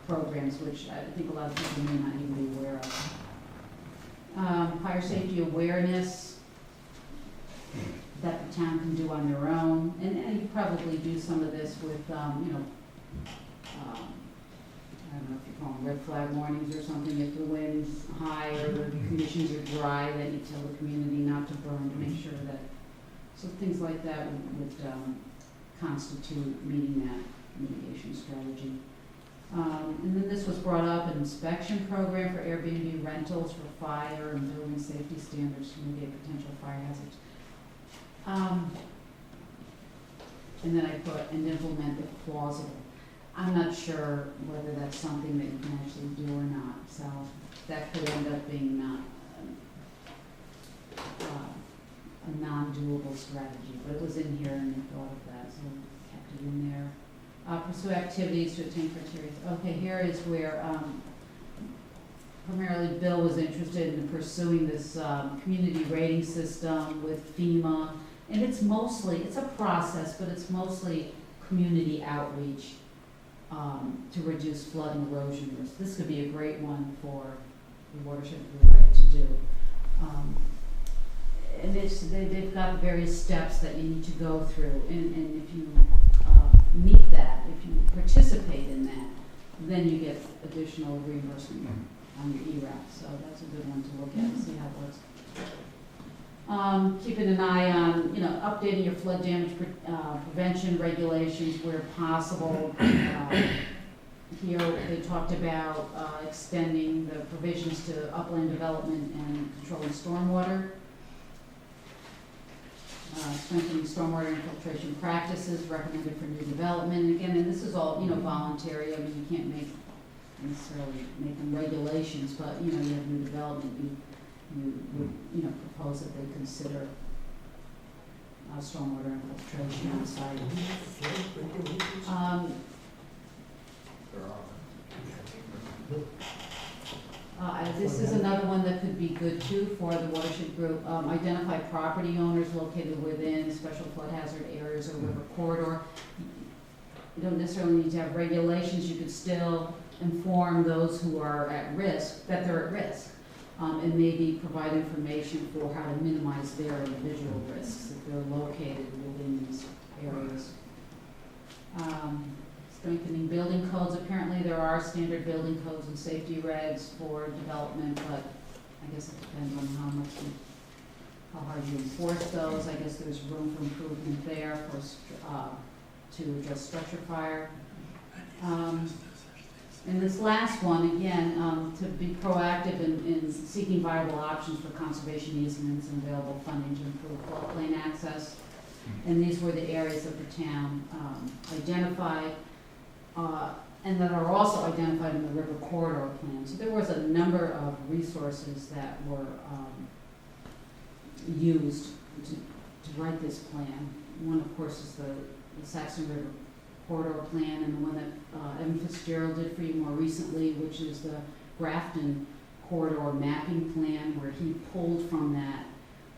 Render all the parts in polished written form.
programs, which I think a lot of people may not even be aware of. Fire safety awareness that the town can do on their own, and you probably do some of this with, I don't know if you call them red flag warnings or something, if the wind's high or the conditions are dry, then you tell the community not to burn, to make sure that, so things like that would constitute meeting that mitigation strategy. And then this was brought up, an inspection program for Airbnb rentals for fire and building safety standards to mitigate potential fire hazards. And then I put, and implement if plausible. I'm not sure whether that's something that you can actually do or not, so that could end up being not a non-doable strategy, but it was in here and we thought of that, so we kept it in there. Pursue activities to attain criteria. Okay, here is where primarily Bill was interested in pursuing this community rating system with FEMA, and it's a process, but it's mostly community outreach to reduce flood and erosion risk. This could be a great one for the watershed group to do. And they've got various steps that you need to go through, and if you meet that, if you participate in that, then you get additional reimbursement on your ERAP. So that's a good one to look at and see how it works. Keeping an eye on, updating your flood damage prevention regulations where possible. Here they talked about extending the provisions to upland development and controlling stormwater. Strengthening stormwater infiltration practices recommended for new development. And again, and this is all, voluntary. I mean, you can't necessarily make them regulations, but, you have new development. You would, propose that they consider stormwater infiltration on site. This is another one that could be good too for the watershed group. Identify property owners located within special flood hazard areas or river corridor. You don't necessarily need to have regulations. You could still inform those who are at risk that they're at risk. And maybe provide information for how to minimize their individual risks if they're located within these areas. Strengthening building codes. Apparently there are standard building codes and safety regs for development, but I guess it depends on how hard you enforce those. I guess there's room for improvement there to address structure fire. And this last one, again, to be proactive in seeking viable options for conservation easements and available funding to improve floodplain access. And these were the areas of the town identified, and that are also identified in the river corridor plan. So there was a number of resources that were used to write this plan. One, of course, is the Saxon River corridor plan, and the one that Evan Fitzgerald did for you more recently, which is the Grafton corridor mapping plan, where he pulled from that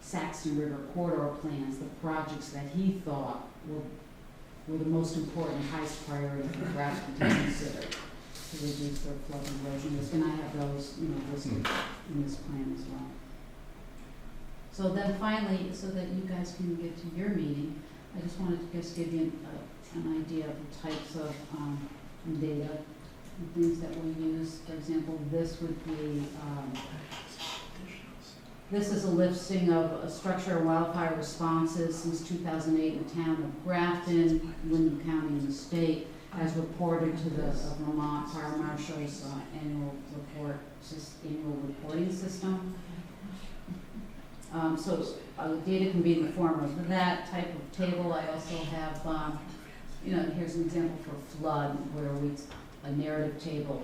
Saxon River corridor plans the projects that he thought were the most important, highest priority for Grafton to consider to reduce their flood and erosion risk. And I have those, listed in this plan as well. So then finally, so that you guys can get to your meeting, I just wanted to just give you an idea of the types of data and things that we use. For example, this would be, this is a listing of structure and wildfire responses since 2008 in the town of Grafton, Wyndham County, and the state, as reported to the Vermont Fire Marshal's annual reporting system. So data can be in the form of that type of table. I also have, here's an example for flood, where a narrative table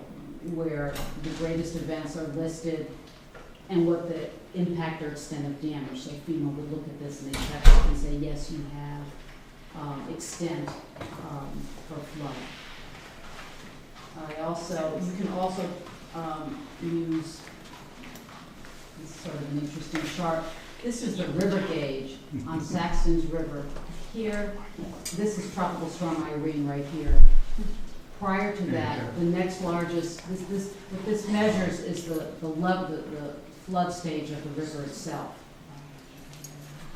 where the greatest events are listed and what the impact or extent of damage. So FEMA would look at this and they check it and say, yes, you have extent for flood. You can also use, this is sort of an interesting chart. This is the river gauge on Saxon's River. Here, this is Tropical Storm Irene right here. prior to that, the next largest, what this measures is the flood stage of the river itself.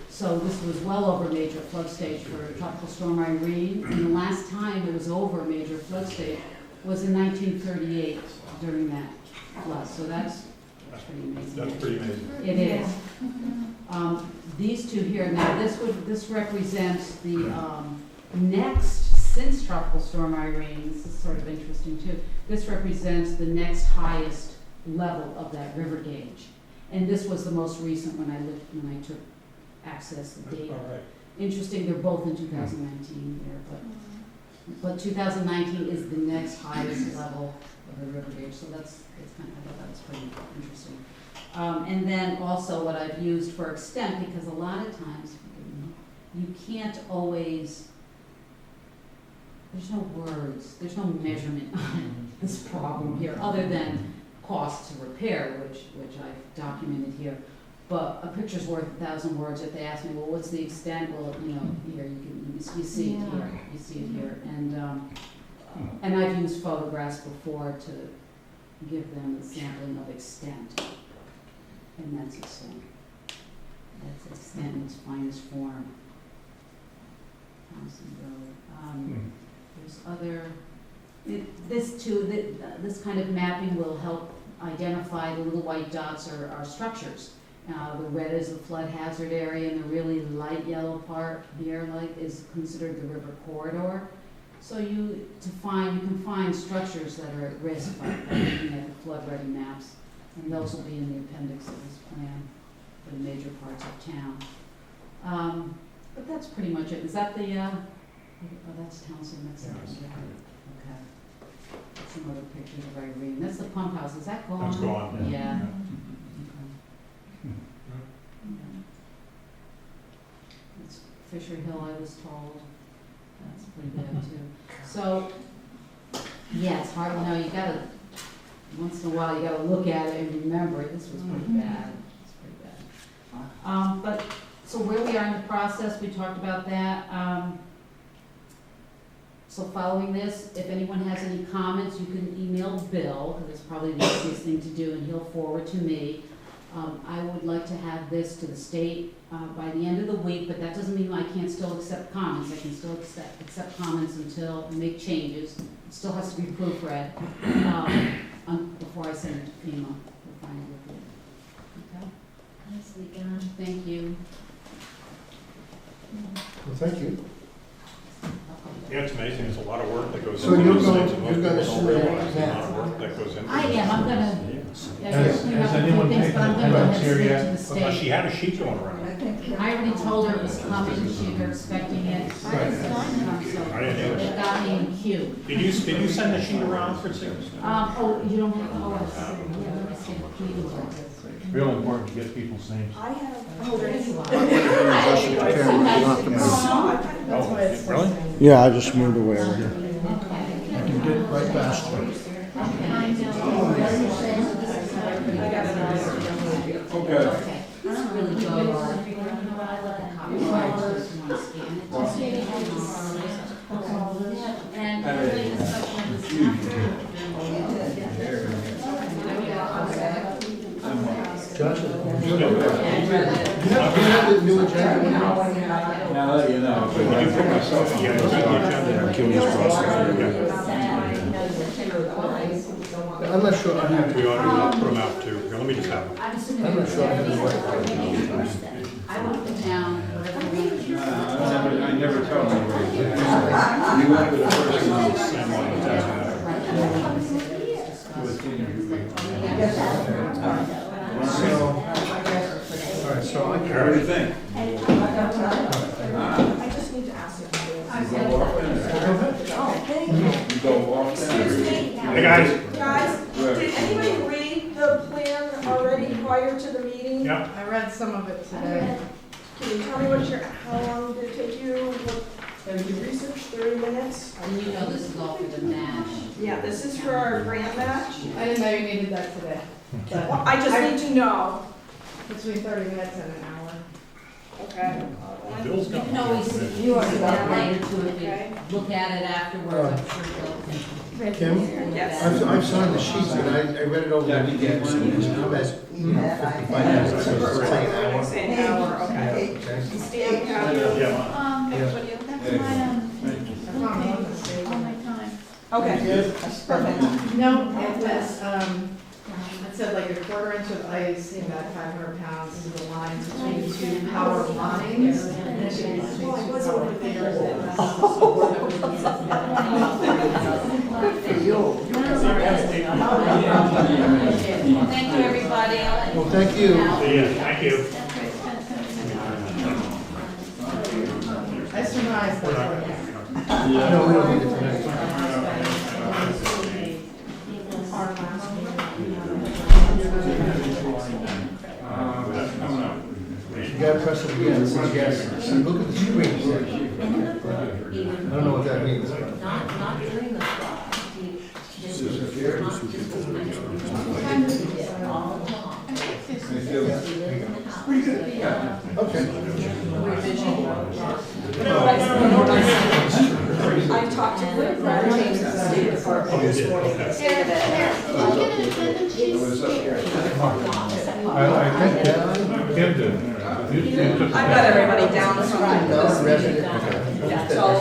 So this was well over major flood stage for Tropical Storm Irene, and the last time it was over major flood stage was in 1938 during that flood. So that's pretty amazing. That's pretty amazing. It is. These two here, now this represents the next, since Tropical Storm Irene, this is sort of interesting too, this represents the next highest level of that river gauge. And this was the most recent when I took access to data. All right. Interesting, they're both in 2019 here, but 2019 is the next highest level of the river gauge, so that's kind of, I thought that was pretty interesting. And then also what I've used for extent, because a lot of times, you can't always, there's no words, there's no measurement on this problem here, other than cost to repair, which I've documented here. But a picture's worth 1,000 words. If they ask me, well, what's the extent? Well, here you see it here, you see it here, and I've used photographs before to give them a sampling of extent, and that's extent. That's extent in its finest form. Thompson Road. There's other. This kind of mapping will help identify the little white dots are structures. The red is the flood hazard area, and the really light yellow part here is considered the river corridor. So you can find structures that are at risk by looking at the flood-ready maps, and those will be in the appendix of this plan for the major parts of town. But that's pretty much it. Is that the? Oh, that's Townsend. That's it. Yes. Okay. Some other pictures of Irene. That's the pump house. Is that gone? That's gone. Yeah. It's Fisher Hill, I was told. That's pretty bad too. So, yeah, it's hard to know. You gotta, once in a while, you gotta look at it and remember it. This was pretty bad. It's pretty bad. But, so where we are in the process, we talked about that. So following this, if anyone has any comments, you can email Bill, because it's probably the easiest thing to do, and he'll forward to me. I would like to have this to the state by the end of the week, but that doesn't mean I can't still accept comments. I can still accept comments until I make changes. It still has to be proofread before I send it to FEMA for final review. Okay? Nicely done. Thank you. Well, thank you. Yeah, it's amazing. There's a lot of work that goes So into you're these going- things, and most you're gonna people don't submit realize the that. amount of work that goes into I this. am. I'm gonna. Has anyone things, but I'm taken gonna the go ahead and notes here speak yet? to the state. She had a sheet going around. I already told her it was coming. She was expecting it. So I didn't either. it got me in queue. Did you send the sheet around for signatures? Oh, you don't have, oh, yeah, let me see the key. It's real important to get people's names. I have. Oh, there you are. Oh, really? Yeah, I just moved away over here. Okay. I can get right past you. Okay. This really goes. And really the section of Josh, you have the new agenda? Now that you know. Did you put myself, yeah, it's on the agenda. I'm not sure I have, We ought to put them out too. Here, let me just have them. I'm not sure I have the right. I wrote them down, whatever you want. I never tell them where it is. You went to the person on the same one All right, so I What do can. you think? I just need to ask you. You go off then? You go off then? Excuse me. Hey, guys. Guys, did anybody read the plan already prior to the meeting? Yeah. I read some of it today. Can you tell me how long did it take you? Did you research 30 minutes? And you know this is all for the MASH. Yeah, this is for our grant match. I didn't know you needed that today. But Well, I just need to know. between 30 minutes and an hour. Okay. Bill's You got can one. always, you are that later too, if Okay. you look at it afterwards, I'm sure they'll. Kim? Yes. I've signed the sheets, and I read it over the weekend, so it's come as, 55 minutes, so it's like an hour. An hour, okay. Okay. Steve, how do you? I found one mistake. Okay, perfect. No, it was, it said like a quarter inch of ice in that 500 pounds is the line between two power lines. And it should be between two power figures. Thank you, everybody. Well, thank you. Thank you. I surmised that's what it was. No, we don't need it tonight. You gotta press it again, it says yes. See, look at the screen. I don't know what that means. Not during the frost. Okay. I talked to James at the State Department this morning, the state of it. I think that. Kim did. I've got everybody down from No, this resident. meeting. It's all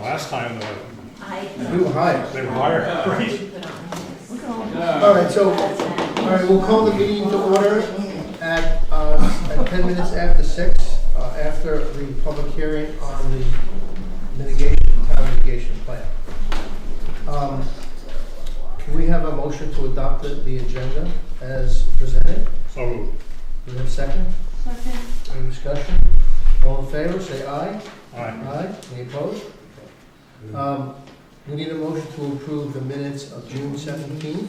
Last time, We were high. they were higher. All right, so, all right, we'll call the meeting to order at 10 minutes after 6, after the public hearing on the town mitigation plan. Can we have a motion to adopt the agenda as presented? So moved. Do we have a second? Second. Any discussion? All in favor, say aye. Aye. Aye. Any opposed? We need a motion to approve the minutes of June 17th.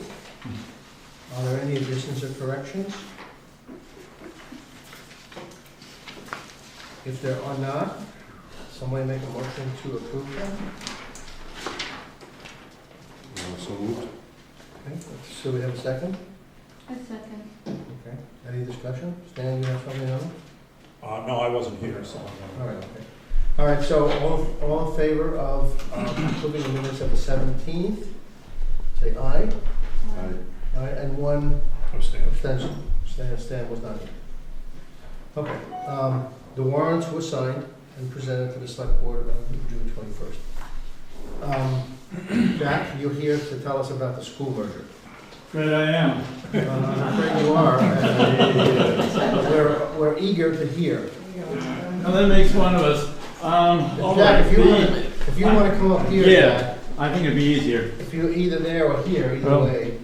Are there any additions or corrections? If there are not, somebody make a motion to approve them. So moved. Okay, so we have a second? A second. Okay, any discussion? Stan, you have something on it? No, I wasn't here, so. All right, okay. All right, so all in favor of approving the minutes of the 17th, say aye. Aye. All right, and one Abstain. abstention. Stan was not here. Okay, the warrants were signed and presented to the select board on June 21st. Jack, you're here to tell us about the school merger. Afraid I am. I'm afraid you are. We're eager to hear. Well, that makes one of us. Jack, if you want to come up here, Yeah, Jack, I think it'd be easier. if you're either there or here, either Oh. way,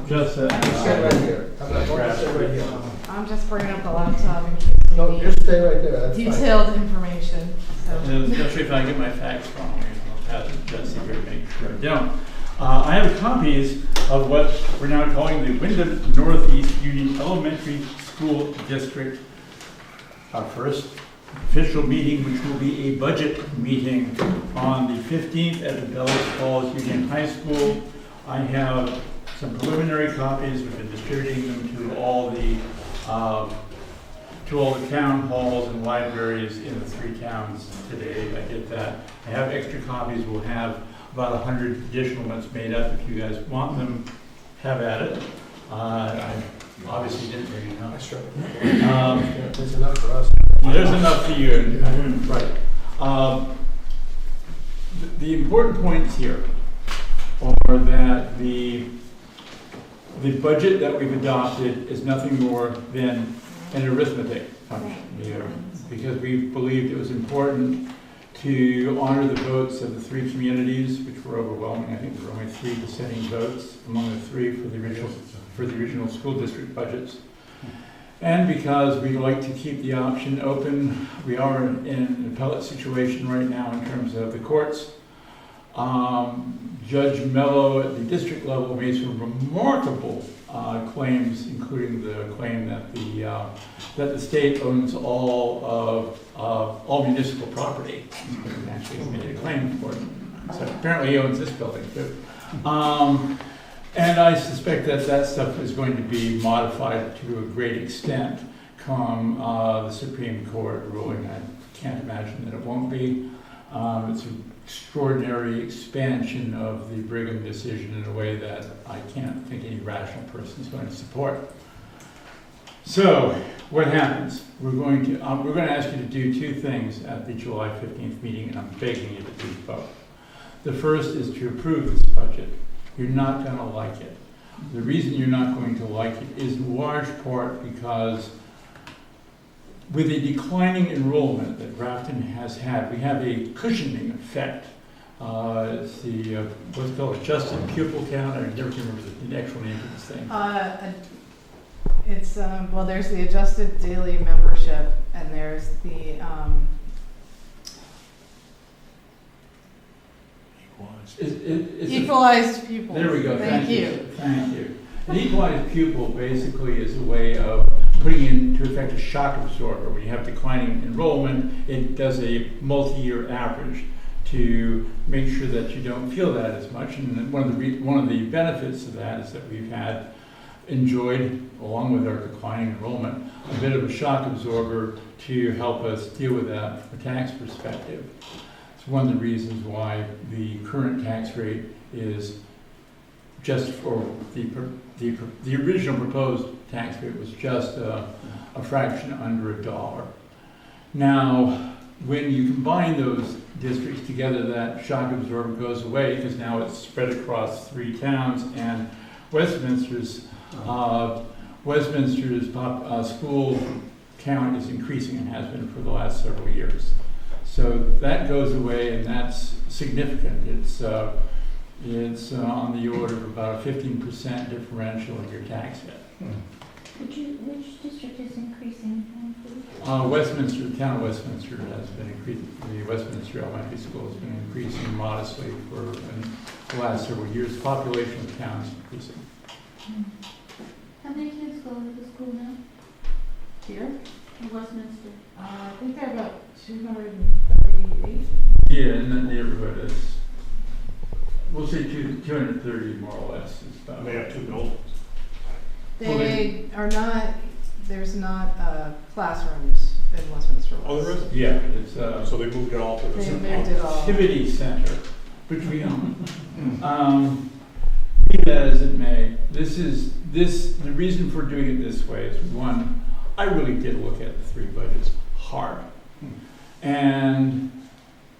Just sit right here. How about sit right here? I'm just bringing up the laptop in case No, you just stay right there, that's need fine. detailed information, so. Especially if I get my facts wrong, I'll pass it to Jesse here to make sure I don't. I have copies of what we're now calling the Wyndham Northeast Union Elementary School District. Our first official meeting, which will be a budget meeting on the 15th at the Bellows Falls Union High School. I have some preliminary copies. We've been distributing them to all the town halls and libraries in the 3 towns today. I did that. I have extra copies. We'll have about 100 additional ones made up. If you guys want them, have at it. I obviously didn't bring enough. That's right. Um, There's enough for us. There's enough for you. Right. The important points here are that the budget that we've adopted is nothing more than an arithmetic function here, because we believed it was important to honor the votes of the 3 communities, which were overwhelming. I think there were only 3 dissenting votes among the 3 for the original school district budgets. And because we like to keep the option open, we are in an appellate situation right now in terms of the courts. Judge Mello at the district level made some remarkable claims, including the claim that the state owns all municipal property. He actually made a claim for it. So apparently he owns this building too. And I suspect that stuff is going to be modified to a great extent come the Supreme Court ruling. I can't imagine that it won't be. It's extraordinary expansion of the Brigham decision in a way that I can't think any rational person is going to support. So, what happens? We're going to ask you to do two things at the July 15th meeting, and I'm begging you to do both. The first is to approve this budget. You're not going to like it. The reason you're not going to like it is in large part because with a declining enrollment that Grafton has had, we have a cushioning effect. It's the, what's it called, adjusted pupil count. I never can remember the actual name of this thing. It's, well, there's the adjusted daily membership, and there's the, It's equalized pupils. There we go. Thank you. Thank you. An equalized pupil basically is a way of putting into effect a shock absorber. When you have declining enrollment, it does a multi-year average to make sure that you don't feel that as much. And one of the benefits of that is that we've enjoyed, along with our declining enrollment, a bit of a shock absorber to help us deal with that from a tax perspective. It's one of the reasons why the current tax rate is just for the original proposed tax rate was just a fraction under $1. Now, when you combine those districts together, that shock absorber goes away because now it's spread across 3 towns, and Westminster's school count is increasing and has been for the last several years. So that goes away, and that's significant. It's on the order of about a 15% differential in your tax hit. Which district is increasing? Westminster, the town of Westminster has been increasing. The Westminster Elementary School has been increasing modestly for the last several years. The population of the town is increasing. How many kids go to the school now? Here? In Westminster? I think they're about 238. Yeah, in that neighborhood, we'll say 230 more or less. They have 2 buildings. They are not, there's not classrooms in Westminster. Oh, there is? Yeah, it's So they moved it all to the They center. moved it all. activity center, which we own. Be that as it may, the reason for doing it this way is, one, I really did look at the 3 budgets hard. And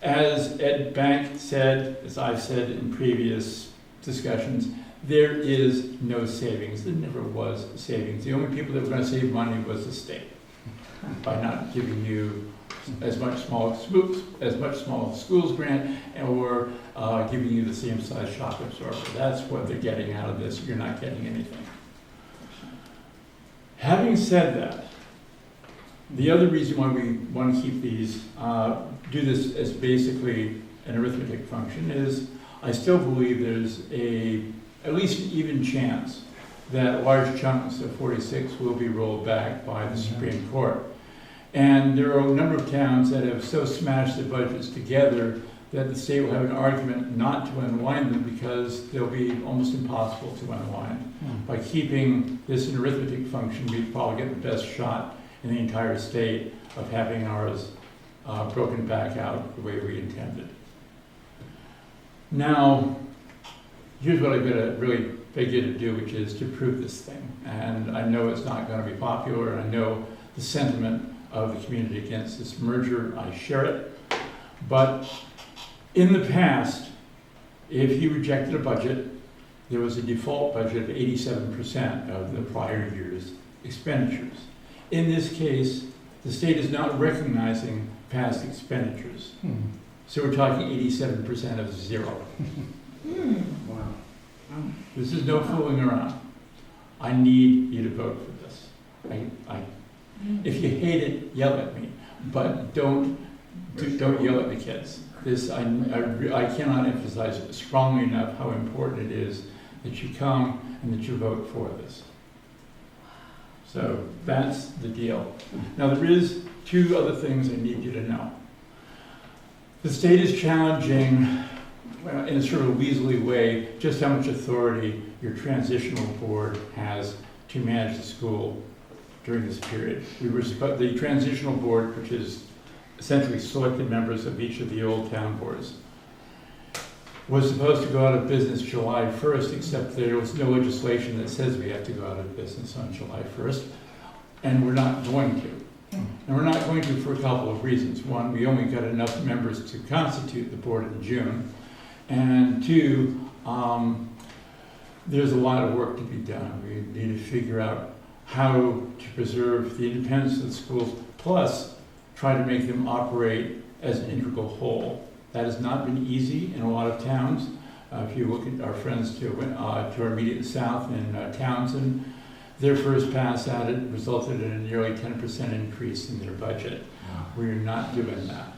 as Ed Bank said, as I've said in previous discussions, there is no savings. There never was savings. The only people that were going to save money was the state by not giving you as much small schools grant, or giving you the same size shock absorber. That's what they're getting out of this. You're not getting anything. Having said that, the other reason why we want to keep these, do this as basically an arithmetic function, is I still believe there's at least an even chance that large chunks of 46 will be rolled back by the Supreme Court. And there are a number of towns that have so smashed their budgets together that the state will have an argument not to unwind them because they'll be almost impossible to unwind. By keeping this an arithmetic function, we'd probably get the best shot in the entire state of having ours broken back out the way we intended. Now, here's what I've got to really beg you to do, which is to prove this thing. And I know it's not going to be popular, and I know the sentiment of the community against this merger. I share it. But in the past, if you rejected a budget, there was a default budget of 87% of the prior year's expenditures. In this case, the state is not recognizing past expenditures. So we're talking 87% of 0. Wow. This is no fooling around. I need you to vote for this. If you hate it, yell at me, but don't yell at the kids. I cannot emphasize strongly enough how important it is that you come and that you vote for this. So that's the deal. Now there is 2 other things I need you to know. The state is challenging, in a sort of weaselly way, just how much authority your transitional board has to manage the school during this period. The transitional board, which is essentially selected members of each of the old town boards, was supposed to go out of business July 1st, except there was no legislation that says we have to go out of business on July 1st, and we're not going to. And we're not going to for a couple of reasons. One, we only got enough members to constitute the board in June, and two, there's a lot of work to be done. We need to figure out how to preserve the independence of the schools, plus try to make them operate as an integral whole. That has not been easy in a lot of towns. If you look at our friends to our immediate south in Townsend, their first pass at it resulted in a nearly 10% increase in their budget. We're not doing that.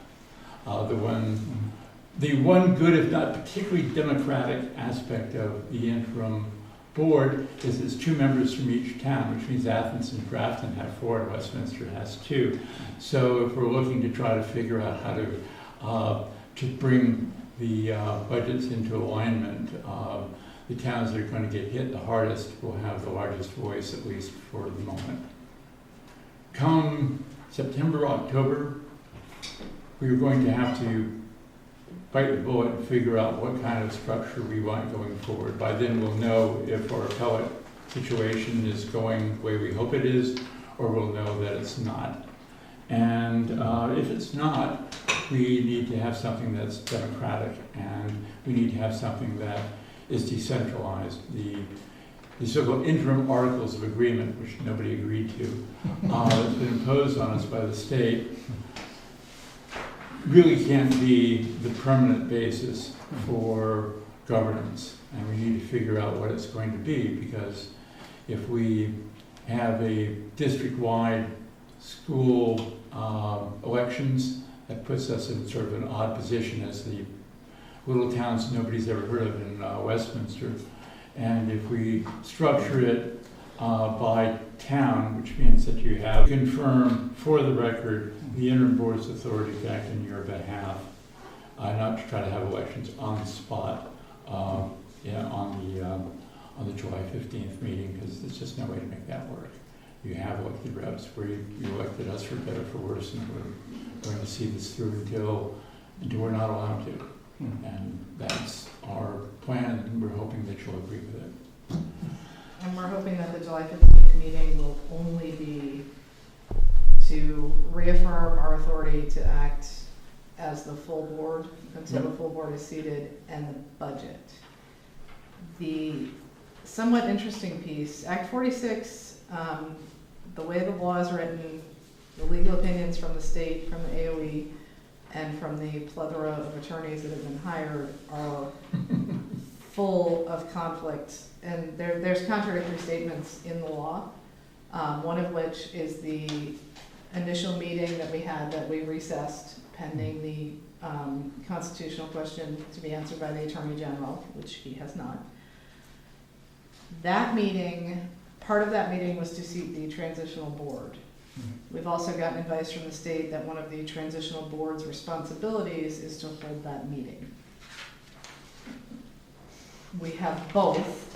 The one good, if not particularly democratic aspect of the interim board is it's 2 members from each town, which means Athens and Grafton have 4 and Westminster has 2. So if we're looking to try to figure out how to bring the budgets into alignment, the towns that are going to get hit the hardest will have the largest voice, at least for the moment. Come September, October, we're going to have to bite the bullet and figure out what kind of structure we want going forward. By then we'll know if our appellate situation is going the way we hope it is, or we'll know that it's not. And if it's not, we need to have something that's democratic, and we need to have something that is decentralized. The so-called interim articles of agreement, which nobody agreed to, that's been imposed on us by the state, really can't be the permanent basis for governance. And we need to figure out what it's going to be, because if we have a district-wide school elections, that puts us in sort of an odd position as the little towns nobody's ever heard of in Westminster. And if we structure it by town, which means that you have confirm for the record the interim board's authority to act in your behalf, not to try to have elections on the spot on the July 15th meeting, because there's just no way to make that work. You have elected reps where you elected us for better, for worse, and we're going to see this through until we're not allowed to. And that's our plan, and we're hoping that you'll agree with it. And we're hoping that the July 15th meeting will only be to reaffirm our authority to act as the full board until the full board is seated, and the budget. The somewhat interesting piece, Act 46, the way the law is written, the legal opinions from the state, from the AOE, and from the plethora of attorneys that have been hired are full of conflict. And there's contradictory statements in the law, one of which is the initial meeting that we had that we recessed pending the constitutional question to be answered by the Attorney General, which he has not. That meeting, part of that meeting was to seat the transitional board. We've also gotten advice from the state that one of the transitional board's responsibilities is to hold that meeting. We have both.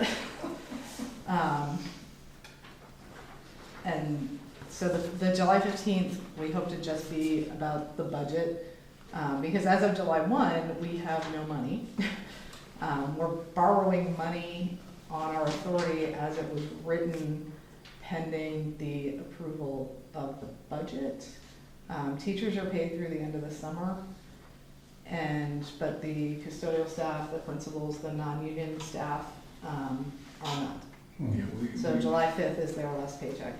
And so the July 15th, we hope to just be about the budget, because as of July 1, we have no money. We're borrowing money on our authority as it was written pending the approval of the budget. Teachers are paid through the end of the summer, but the custodial staff, the principals, the non-union staff are not. So July 5th is their last paycheck.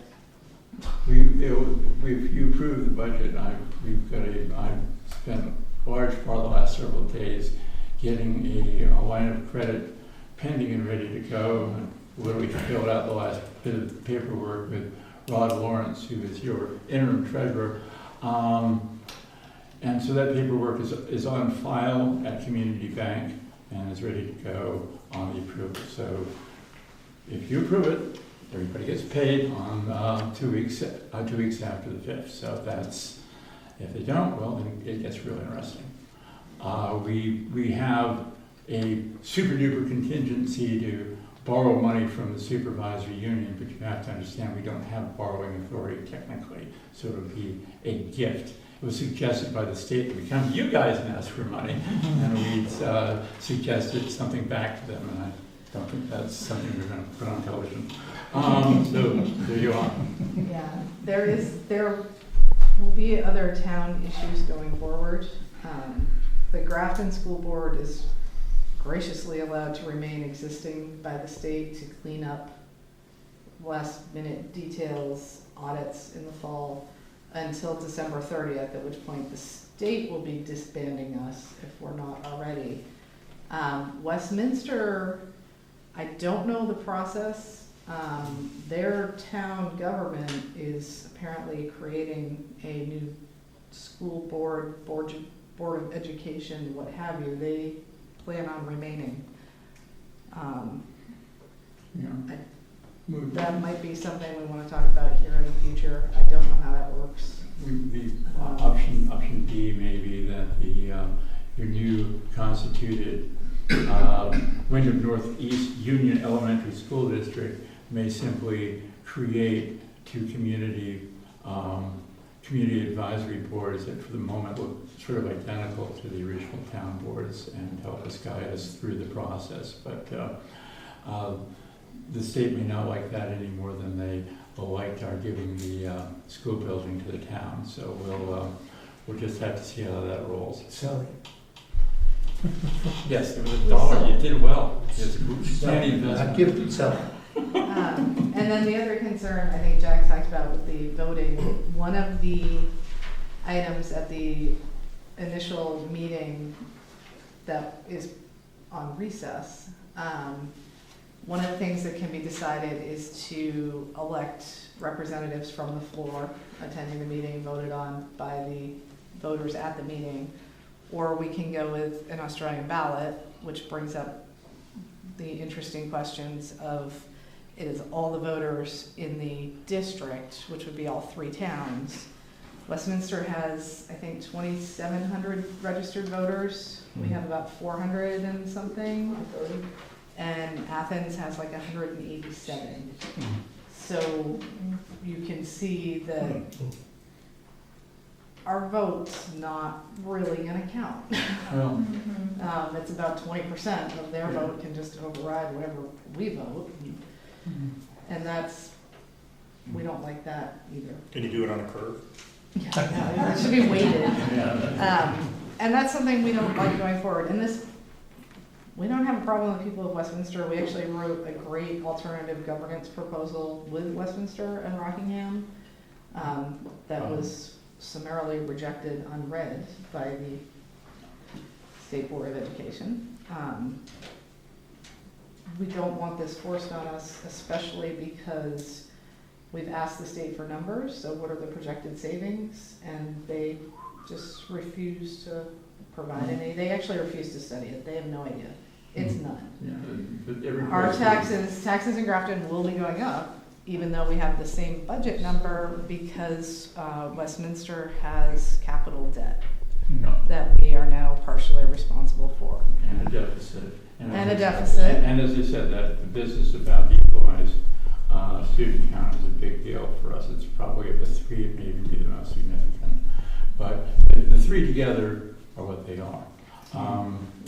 You approved the budget. I've spent a large part of the last several days getting a line of credit pending and ready to go. I literally filled out the last bit of the paperwork with Rod Lawrence, who is your interim treasurer. And so that paperwork is on file at Community Bank and is ready to go on the approval. So if you approve it, everybody gets paid on 2 weeks after the 5th. So that's, if they don't, well, then it gets real interesting. We have a super duper contingency to borrow money from the supervisory union, but you have to understand, we don't have borrowing authority technically, so it would be a gift. It was suggested by the state that we come to you guys and ask for money, and we suggested something back to them, and I don't think that's something we're going to put on television. So there you are. Yeah, there will be other town issues going forward. The Grafton School Board is graciously allowed to remain existing by the state to clean up last minute details, audits in the fall until December 30th, at which point the state will be disbanding us if we're not already. Westminster, I don't know the process. Their town government is apparently creating a new school board of education, what have you. They plan on remaining. That might be something we want to talk about here in the future. I don't know how that works. The option B may be that your new constituted Wyndham Northeast Union Elementary School District may simply create two community advisory boards that for the moment look sort of identical to the original town boards and help us guide us through the process. But the state may not like that any more than they liked our giving the school building to the town. So we'll just have to see how that rolls. Selling. Yes, it was $1. You did well. It's a Not gifted, selling. And then the other concern I think Jack talked about with the voting, one of the items at the initial meeting that is on recess, one of the things that can be decided is to elect representatives from the floor attending the meeting, voted on by the voters at the meeting, or we can go with an Australian ballot, which brings up the interesting questions of, it is all the voters in the district, which would be all 3 towns. Westminster has, I think, 2,700 registered voters. We have about 400 and something. And Athens has like 187. So you can see that our vote's not really gonna count. Well, It's about 20% of their vote can just override whatever we vote. And we don't like that either. Can you do it on a curve? Yeah, it should be weighted. And that's something we don't like going forward. And we don't have a problem with people of Westminster. We actually wrote a great alternative governance proposal with Westminster and Rockingham that was summarily rejected unread by the State Board of Education. We don't want this forced on us, especially because we've asked the state for numbers, so what are the projected savings? And they just refuse to provide any. They actually refuse to study it. They have no idea. It's none. yeah, but Our taxes in Grafton will be going up, even though we have the same budget number, because Westminster has capital debt that we are now partially responsible for. And a deficit. And a deficit. And as I said, that the business about the equalized student count is a big deal for us. It's probably of the 3, it may even be the most significant. But the 3 together are what they are.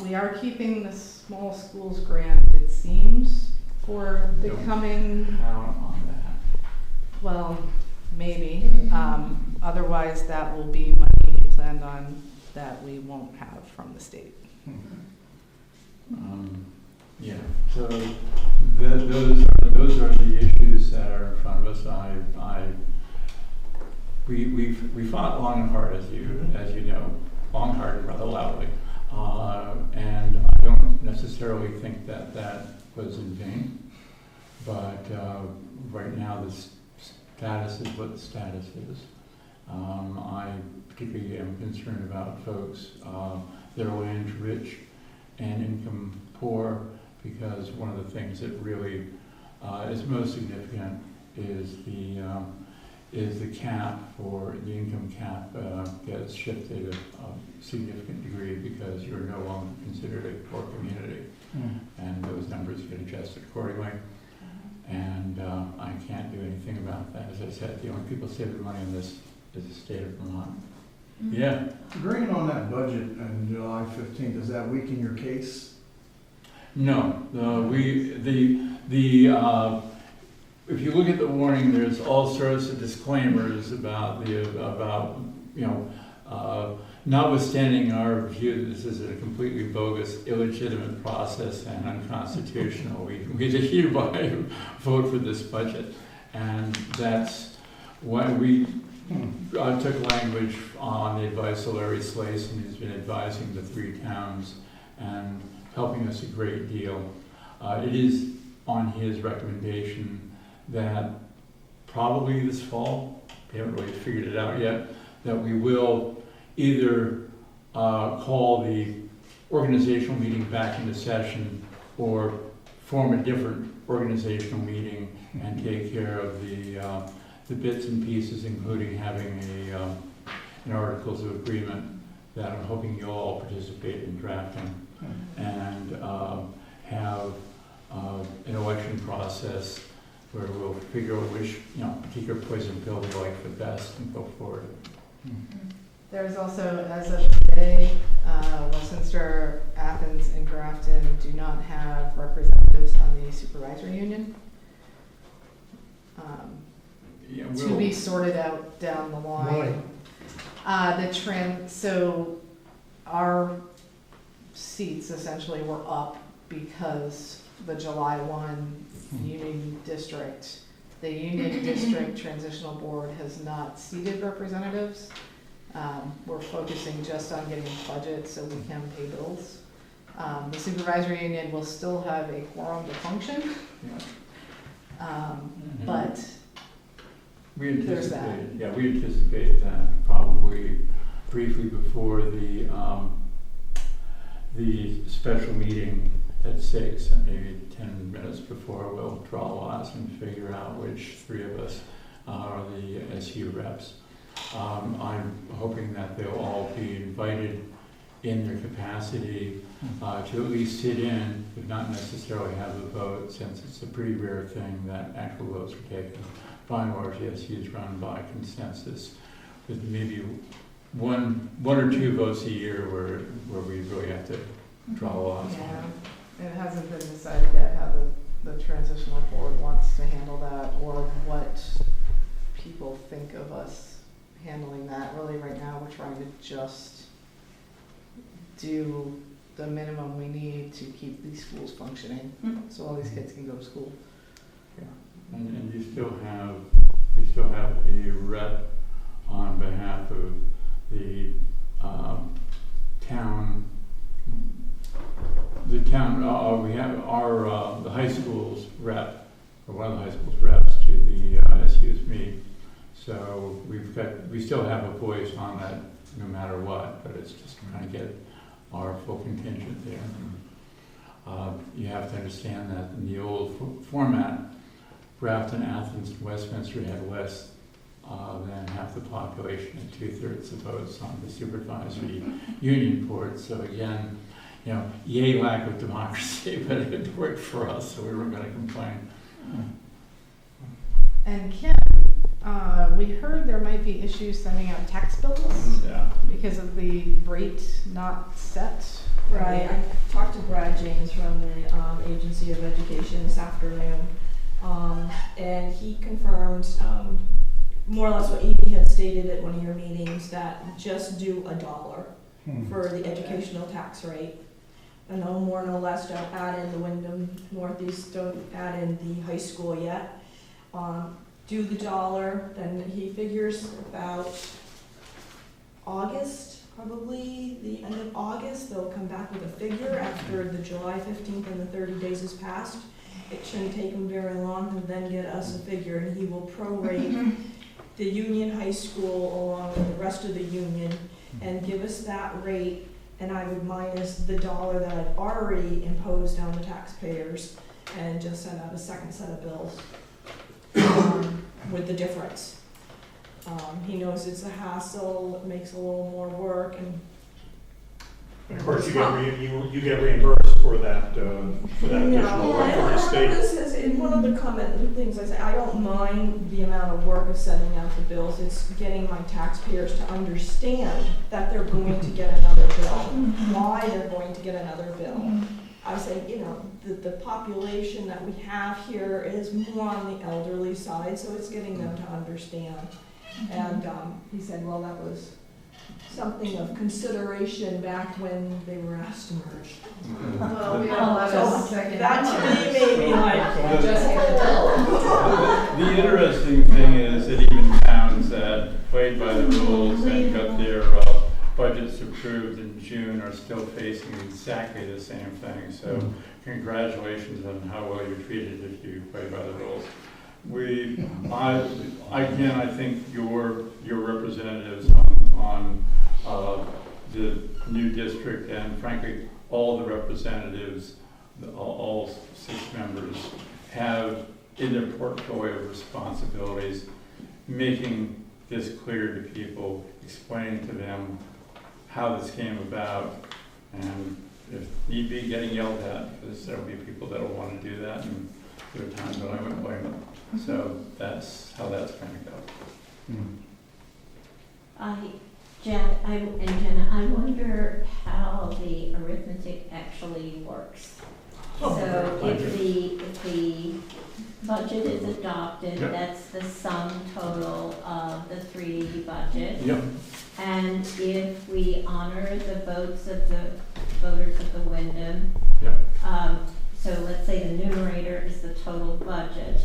We are keeping the small schools grant, it seems, for the coming, Count on that. well, maybe. Otherwise, that will be money we planned on that we won't have from the state. Yeah, so those are the issues that are in front of us. We fought long and hard, as you know, long, hard, and rather loudly, and I don't necessarily think that was in vain. But right now, the status is what the status is. I particularly am concerned about folks that are land rich and income poor, because one of the things that really is most significant is the cap, for the income cap gets shifted a significant degree because you're no longer considered a poor community, and those numbers get adjusted adjusted accordingly. And I can't do anything about that. As I said, the only people saving money on this is the state of Vermont. Yeah. Agreeing on that budget on July 15th, does that weaken your case? No, if you look at the warning, there's all sorts of disclaimers about notwithstanding our view, this is a completely bogus, illegitimate process and unconstitutional. We hereby vote for this budget, and that's why we took language on the advice of Larry Slayson, who's been advising the 3 towns and helping us a great deal. It is on his recommendation that probably this fall, we haven't really figured it out yet, that we will either call the organizational meeting back into session or form a different organizational meeting and take care of the bits and pieces, including having an articles of agreement that I'm hoping you'll all participate in drafting, and have an election process where we'll figure out which particular poison pill we like the best and go forward. There's also, as of today, Westminster, Athens, and Grafton do not have representatives on the supervisory union. To be sorted out down the line. So our seats essentially were up because the July 1 Union District, the Union District Transitional Board has not seated representatives. We're focusing just on getting budget so we can pay bills. The supervisory union will still have a quorum to function, but We there's that. anticipate that probably briefly before the special meeting at 6, and maybe 10 minutes before, we'll draw lots and figure out which 3 of us are the SU reps. I'm hoping that they'll all be invited in their capacity to at least sit in, but not necessarily have the vote, since it's a pretty rare thing that actual votes are taken. By and large, the SU is run by consensus, with maybe one or 2 votes a year where we really have to draw lots. Yeah, it hasn't been decided yet how the transitional board wants to handle that, or what people think of us handling that. Really, right now, we're trying to just do the minimum we need to keep these schools functioning, so all these kids can go to school. And you still have a rep on behalf of the town. We have our the high school's rep, or one of the high school's reps to the SU's meet. So we still have a voice on that no matter what, but it's just trying to get our full contingent there. You have to understand that in the old format, Grafton, Athens, and Westminster had less than half the population and 2/3 of votes on the supervisory union board. So again, yay lack of democracy, but it worked for us, so we weren't going to complain. And Kim, we heard there might be issues sending out tax bills because of the rate not set. Right, I talked to Brad James from the Agency of Education this afternoon, and he confirmed more or less what Edie had stated at one of your meetings, that just do $1 for the educational tax rate. And no more, no less, don't add in the Wyndham Northeast, don't add in the high school yet. Do the $1, then he figures about August, probably the end of August, they'll come back with a figure after the July 15th and the 30 days has passed. It shouldn't take him very long to then get us a figure, and he will prorate the Union High School along with the rest of the union and give us that rate, and I would minus the $1 that I've already imposed on the taxpayers and just send out a second set of bills with the difference. He knows it's a hassle, it makes a little more work, and Of course, you get reimbursed for that additional no, work for the state. say, in one of the things I say, I don't mind the amount of work of sending out the bills. It's getting my taxpayers to understand that they're going to get another bill, why they're going to get another bill. I say, you know, the population that we have here is more on the elderly side, so it's getting them to understand. And he said, well, that was something of consideration back when they were asked to merge. Well, we all have a So second. that to me made me like, Just hit the bell. the interesting thing is that even towns that played by the rules and got their budgets approved in June are still facing exactly the same thing. So congratulations on how well you're treated if you play by the rules. I think your representatives on the new district, and frankly, all the representatives, all 6 members, have in their portfolio of responsibilities making this clear to people, explaining to them how this came about, and if need be, getting yelled at, because there'll be people that'll want to do that, and there are times when I wouldn't blame them. So that's how that's going to go. Jenna, I wonder how the arithmetic actually works. So if the budget is adopted, Yep. that's the sum total of the 3 budget. Yep. And if we honor the votes of the voters of the Wyndham, Yep. so let's say the numerator is the total budget,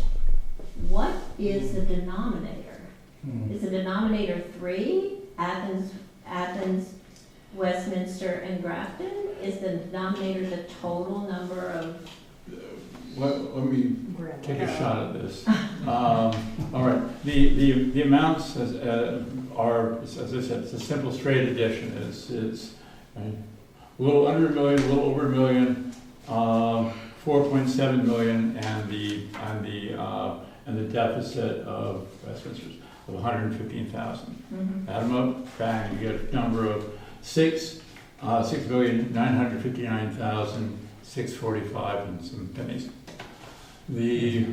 what is the denominator? Is the denominator 3, Athens, Westminster, and Grafton? Is the denominator the total number of? Let me take a shot at this. All right, the amounts are, as I said, it's a simple straight addition. It's a little under $1 million, a little over $1 million, 4.7 million, and the deficit of Westminster's of 115,000. Add them up, bang, you get a number of 6,959,645 and some pennies. The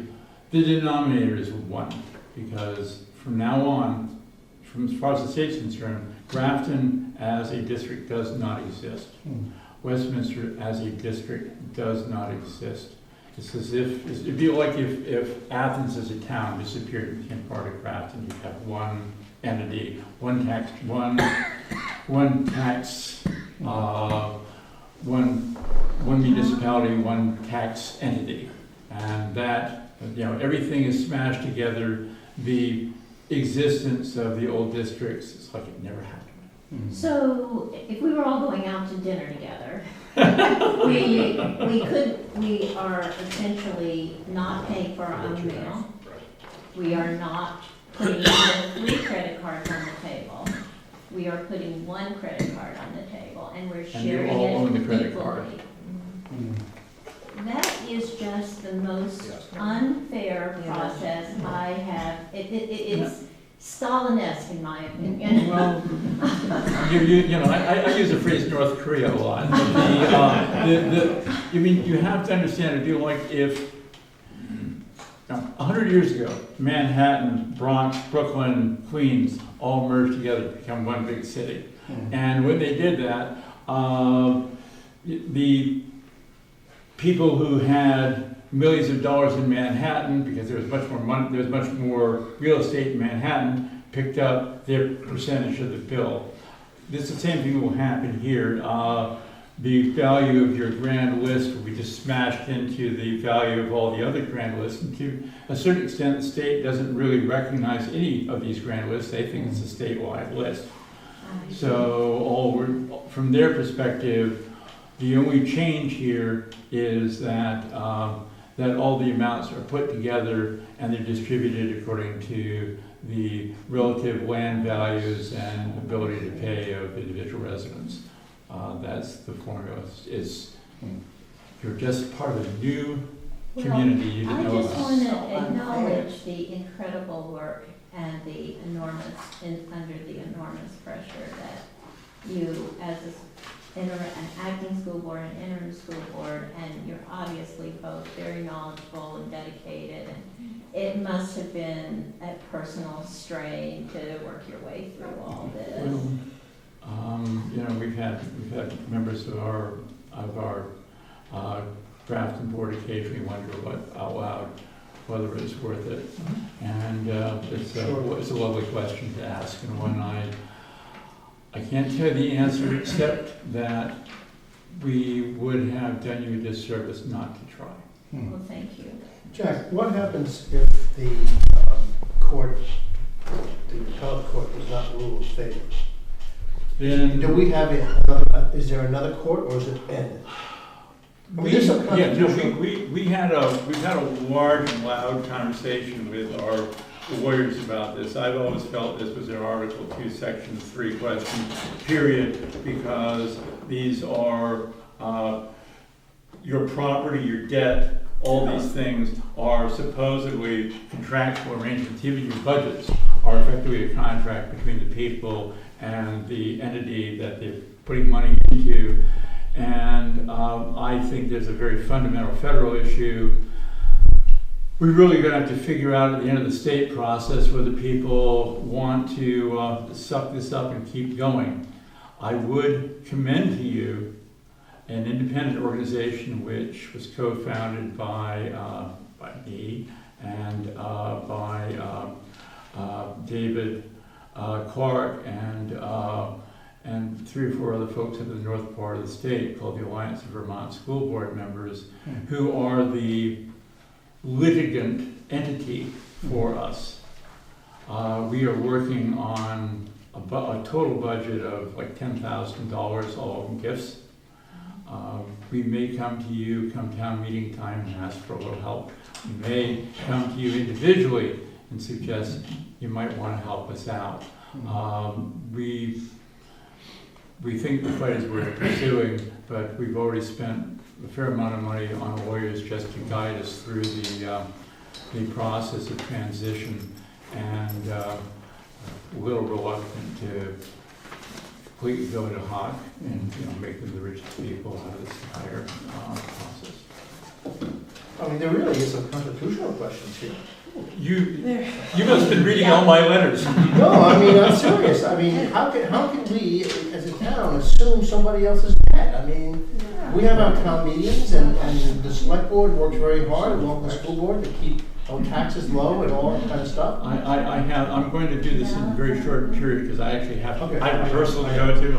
denominator is 1, because from now on, from as far as the state's concerned, Grafton as a district does not exist. Westminster as a district does not exist. It's as if, it'd be like if Athens as a town disappeared and became part of Grafton. You'd have one entity, one tax, one municipality, one tax entity. And that, everything is smashed together. The existence of the old districts, it's like it never happened. So if we were all going out to dinner together, we are essentially not paying for our own meal. We are not putting 3 credit cards on the table. We are putting 1 credit card on the table, and we're sharing all own the it credit card. equally. That is just the most unfair process I have. It's Stalin-esque in my opinion. Well, I use the phrase North Korea a lot. You have to understand, it'd be like if 100 years ago, Manhattan, Bronx, Brooklyn, Queens all merged together to become one big city. And when they did that, the people who had millions of dollars in Manhattan, because there was much more money, there was much more real estate in Manhattan, picked up their percentage of the bill. This the same thing will happen here. The value of your grand list will be just smashed into the value of all the other grand lists. And to a certain extent, the state doesn't really recognize any of these grand lists. They think it's a statewide list. So from their perspective, the only change here is that that all the amounts are put together and they're distributed according to the relative land values and ability to pay of individual residents. That's the formula. You're just part of a new community you didn't know I just about. want to acknowledge the incredible work and under the enormous pressure that you as a an acting school board and interim school board, and you're obviously both very knowledgeable and dedicated, and it must have been a personal strain to work your way through all this. You know, we've had members of our Grafton board occasionally wonder out loud whether it's worth it, and it's a lovely question to ask, and one I can't tell you the answer except that we would have done you a disservice not to try. Well, thank you. Jack, what happens if the court, the appellate court does not rule in favor? Then Do we have another, is there another court or is it end? we've had a large and loud conversation with our lawyers about this. I've always felt this was an Article 2, Section 3 question, period, because these are your property, your debt, all these things are supposedly contractual arrangements. Even your budgets are effectively a contract between the people and the entity that they're putting money into. And I think there's a very fundamental federal issue. We're really going to have to figure out at the end of the state process whether people want to suck this up and keep going. I would commend to you an independent organization which was co-founded by me and by David Clark and 3 or 4 other folks in the north part of the state called the Alliance of Vermont School Board Members, who are the litigant entity for us. We are working on a total budget of like $10,000, all of them gifts. We may come to you come town meeting time and ask for a little help. We may come to you individually and suggest you might want to help us out. We think the fight is worth pursuing, but we've already spent a fair amount of money on lawyers just to guide us through the process of transition, and a little reluctant to completely go to hoc and make them the richest people out of this entire process. I mean, there really is some constitutional questions here. You must have been reading all my letters. No, I mean, I'm serious. I mean, how can we, as a town, assume somebody else's debt? I mean, we have our town meetings, and the select board works very hard, along with the school board, to keep our taxes low and all that kind of stuff. I'm going to do this in a very short period, because I actually have Okay. I have rehearsal to go to.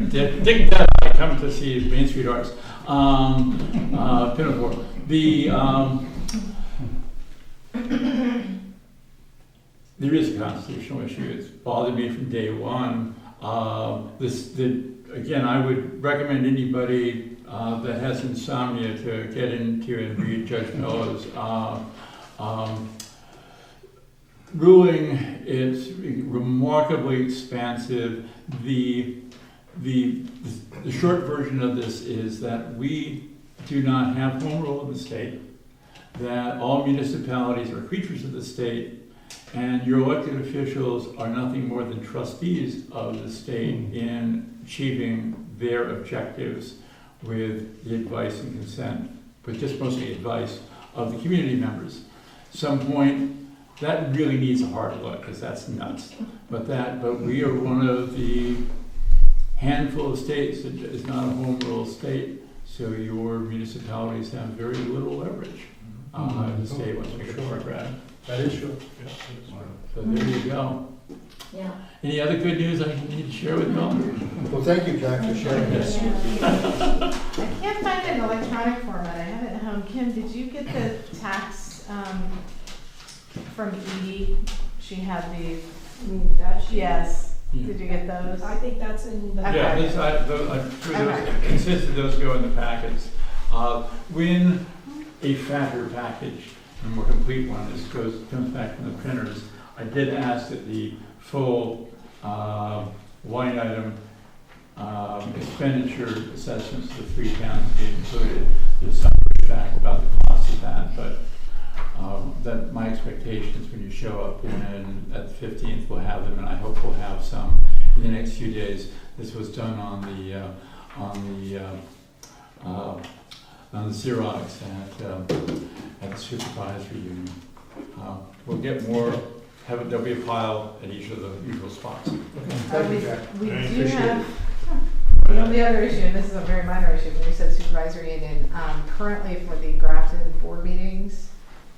Dick Depp, I come to see Main Street Arts. Pinafore. There is a constitutional issue. It's bothered me from day one. Again, I would recommend anybody that has insomnia to get into and read Judge Mello's ruling. It's remarkably expansive. The short version of this is that we do not have home rule in the state, that all municipalities are creatures of the state, and your elected officials are nothing more than trustees of the state in achieving their objectives with the advice and consent, but just mostly advice of the community members. Some point, that really needs a hard look, because that's nuts. But we are one of the handful of states that is not a home rule state, so your municipalities have very little leverage in the state once we get to our grad. That is true. So there you go. Yeah. Any other good news I need to share with you all? Well, thank you, Jack, for sharing this. I can't find it in electronic format. I have it at home. Kim, did you get the tax from Edie? She had the, yes. Yeah. Did you get those? I think that's in the. Okay. Yeah, I'm sure those, consistent those go in the packets. When a fatter package, a more complete one, comes back from the printers, I did ask that the full line item expenditure assessments of the 3 towns be included. There's some fact about the cost of that, but that my expectation is when you show up and at the 15th we'll have them, and I hope we'll have some in the next few days. This was done on on the Xerox at the supervisory union. We'll get more, there'll be a pile at each of the usual spots. Thank you, Jack. We do Appreciate have, it. the only other issue, and this is a very minor issue, when you said supervisory union, currently for the Grafton board meetings,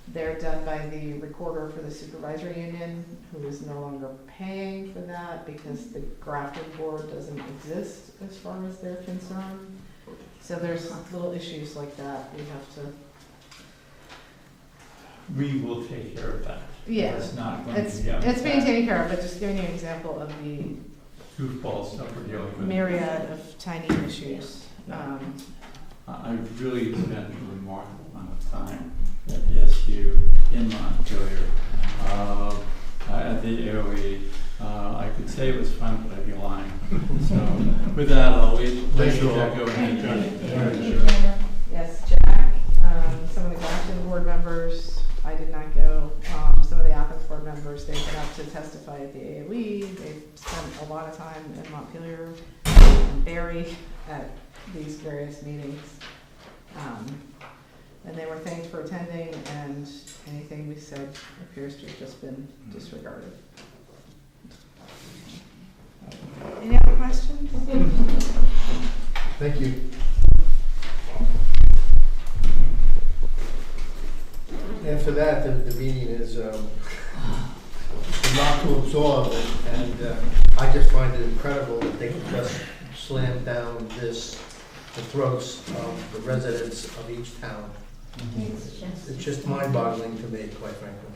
they're done by the recorder for the supervisory union, who is no longer paying for that because the Grafton board doesn't exist as far as they're concerned. So there's little issues like that we have to. We will take care of that. Yeah, It's not going it's to be it's being taken care of, but just giving you an example of the goofball stuff we're dealing with. myriad of tiny issues. I've really spent a remarkable amount of time at the SU in Montpelier, at the AOE. I could say it was fun, but I'd be lying. So with that, I'll let you all go ahead. Yes, Jack, some of the Grafton board members, I did not go. Some of the Athens board members, they've been up to testify at the AOE. They've spent a lot of time in Montpelier and Barry at these various meetings. And they were thanked for attending, and anything we said appears to have just been disregarded. Any other questions? Thank you. After that, the meeting is a lot to absorb, and I just find it incredible that they can just slam down the throats of the residents of each town. It's just mind-boggling to me, quite frankly.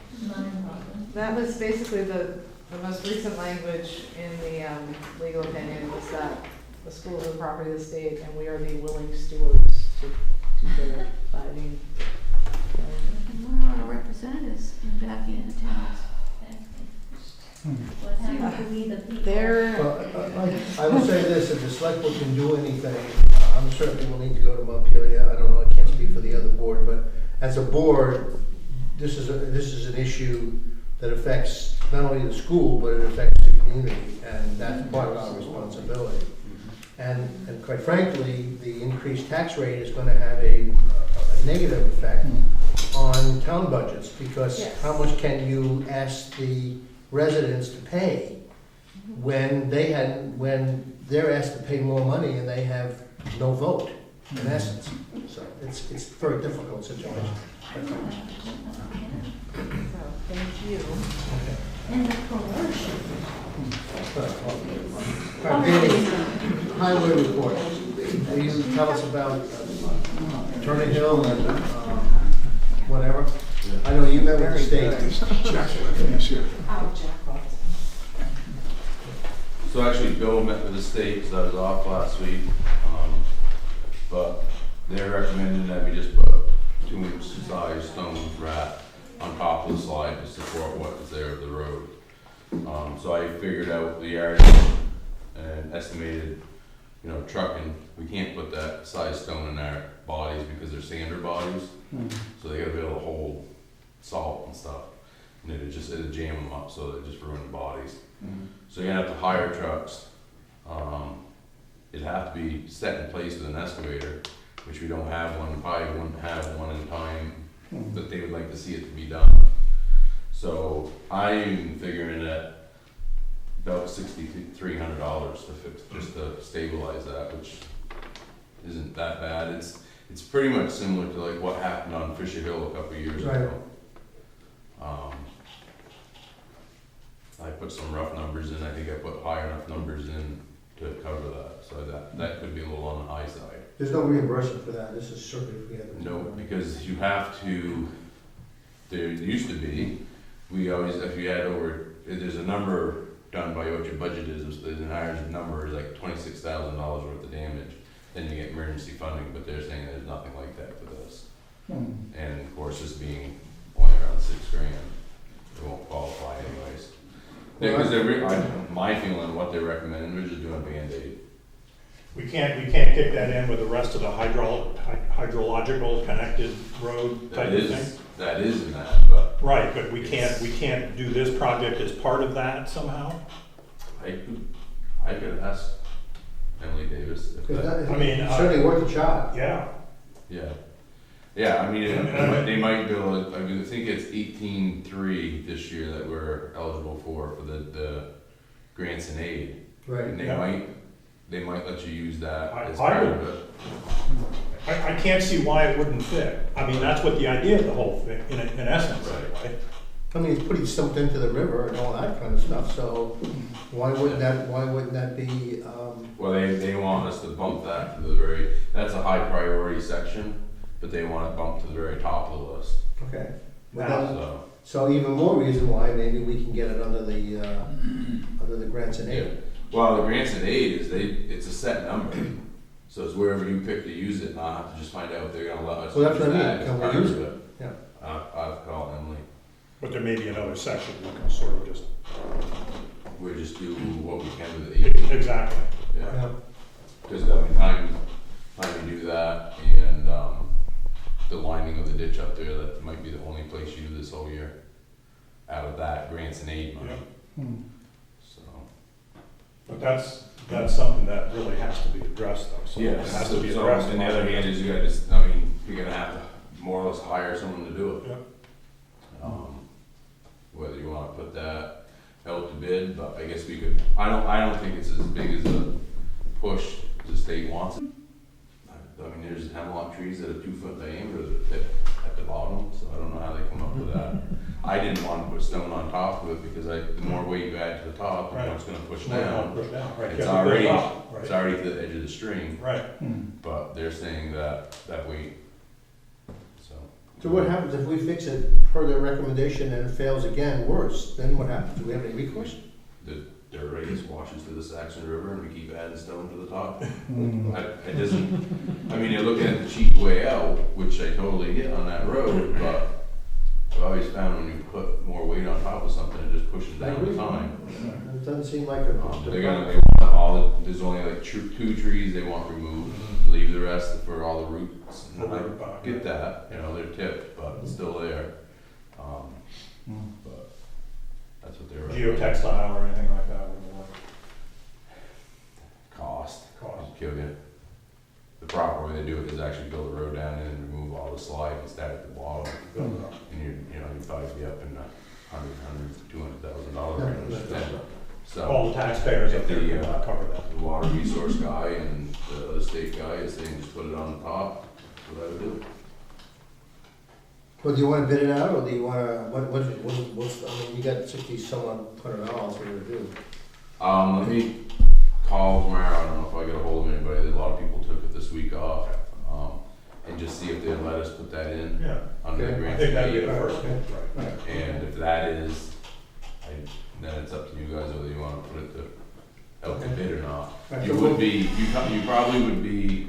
That was basically the most recent language in the legal opinion was that the school is the property of the state and we are the willing stewards to their abiding. And where are our representatives back in the towns? What happened to we the people? They're, Well, I will say this, if the select board can do anything, I'm certainly willing to go to Montpelier. I don't know, I can't speak for the other board, but as a board, this is an issue that affects not only the school, but it affects the community, and that's part of our responsibility. And quite frankly, the increased tax rate is gonna have a negative effect on town budgets, because Yes. how much can you ask the residents to pay when they're asked to pay more money and they have no vote, in essence? So it's a very difficult situation. so, thank you. And the coercion. All right, Danny, highway report. Will you tell us about Turner Hill and whatever? I know you met with the state. Oh, Jack left. So actually, Bill met with the state, because I was off last week, but they're recommending that we just put 2-inch size stone rat on top of the slide to support what is there of the road. So I figured out the yard and estimated, trucking, we can't put that size stone in our bodies because they're sander bodies, so they gotta be able to hold salt and stuff. And it'd jam them up, so they just ruin the bodies. So you're gonna have to hire trucks. It'd have to be set in place with an excavator, which we don't have one, probably wouldn't have one in time that they would like to see it to be done. So I'm figuring that about $6,300 to fix, just to stabilize that, which isn't that bad. It's pretty much similar to like what happened on Fisher Hill a couple of years ago. I put some rough numbers in. I think I put high enough numbers in to cover that, so that could be a little on the high side. There's no reimbursement for that. This is strictly if we have. No, because you have to, there used to be, we always, if you had over, there's a number done by what your budget is, the higher number is like $26,000 worth of damage, then you get emergency funding, but they're saying there's nothing like that for this. And of course, this being only around $6,000, it won't qualify anyways. Because my feeling, what they're recommending, they're just doing a Band-Aid. We can't kick that in with the rest of the hydrological connected road type of thing? That is in that, but Right, but we can't do this project as part of that somehow? I could ask Emily Davis. if that- I mean, It's certainly worth a shot. Yeah, Yeah. Yeah, I mean, they might bill, I mean, I think it's 18.3 this year that we're eligible for the grants and aid. Right. And Yeah. they might let you use that I- as I part would- of it. I can't see why it wouldn't fit. I mean, that's what the idea of the whole thing, in essence, anyway. I mean, it's putting stuff into the river and all that kind of stuff, so why wouldn't that be, Well, they want us to bump that to the very, that's a high priority section, but they want it bumped to the very top of the list. okay. Well, Now, then- So, So even more reason why maybe we can get it under the grants and aid. well, the grants and aid is it's a set number. So it's wherever you pick to use it, not have to just find out if they're gonna let us Well, that's use what I mean. that as Can we part use of it? Yeah. I'll call Emily. but there may be another section we can sort of just, We just do what we can with the aid. exactly. Yeah. Yeah. Because I mean, time to do that, and the lining of the ditch up there, that might be the only place you do this whole year, out of that grants and aid money, so. But that's something that really has to be addressed though, so it has to be So, addressed. on the other hand, is you gotta just, I mean, you're gonna have to more or less hire someone to do it. Yeah. Whether you wanna put that out to bid, but I guess we could, I don't think it's as big as a push the state wants it. I mean, there's hemlock trees that are 2 foot diameter at the bottom, so I don't know how they come up with that. I didn't want to put stone on top of it because the more weight you add to the top, the more it's gonna push down. Push down, right. It's You have to already, build up, right. it's already to the edge of the stream, Right, but they're saying that weight, so. So what happens if we fix it per their recommendation and it fails again worse? Then what happens? Do we have any recourse? The dirt radius washes to the Saxon River and we keep adding stone to the top. It doesn't, I mean, you're looking at the cheap way out, which I totally get on that road, but I've always found when you put more weight on top of something, it just pushes down the time. It doesn't seem like a. They want there's only like 2 trees they want removed, leave the rest for all the roots. And I get that, they're tipped, but it's still there. But that's what they're. geotextile or anything like that wouldn't work. Cost. Cost. Kill you. The proper way to do it is actually build a road down and remove all the slide and start at the bottom. Build it up. And you'd probably be up in the $200,000 range then. So, All the taxpayers up there The, could not cover that. the water resource guy and the other state guy is saying just put it on the top, that's what I would do. Well, do you wanna bid it out, or do you wanna, what's, I mean, you got $60-some-odd, what do you do? Let me call tomorrow, I don't know if I get a hold of anybody, a lot of people took it this week off, and just see if they'll let us put that in Yeah, under the Okay. I grant. think that'd be the first thing, right. And if that is, then it's up to you guys whether you wanna put it to, out to bid or not. You would be, you probably would be,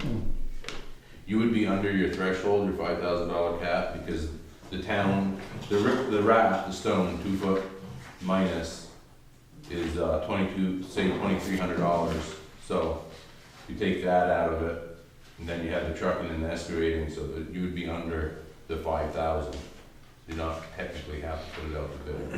you would be under your threshold, your $5,000 cap, because the town, the raft, the stone, 2 foot minus is $2,300. So you take that out of it, and then you have the trucking and the excavating, so that you would be under the 5,000. You don't technically have to put it out to bid.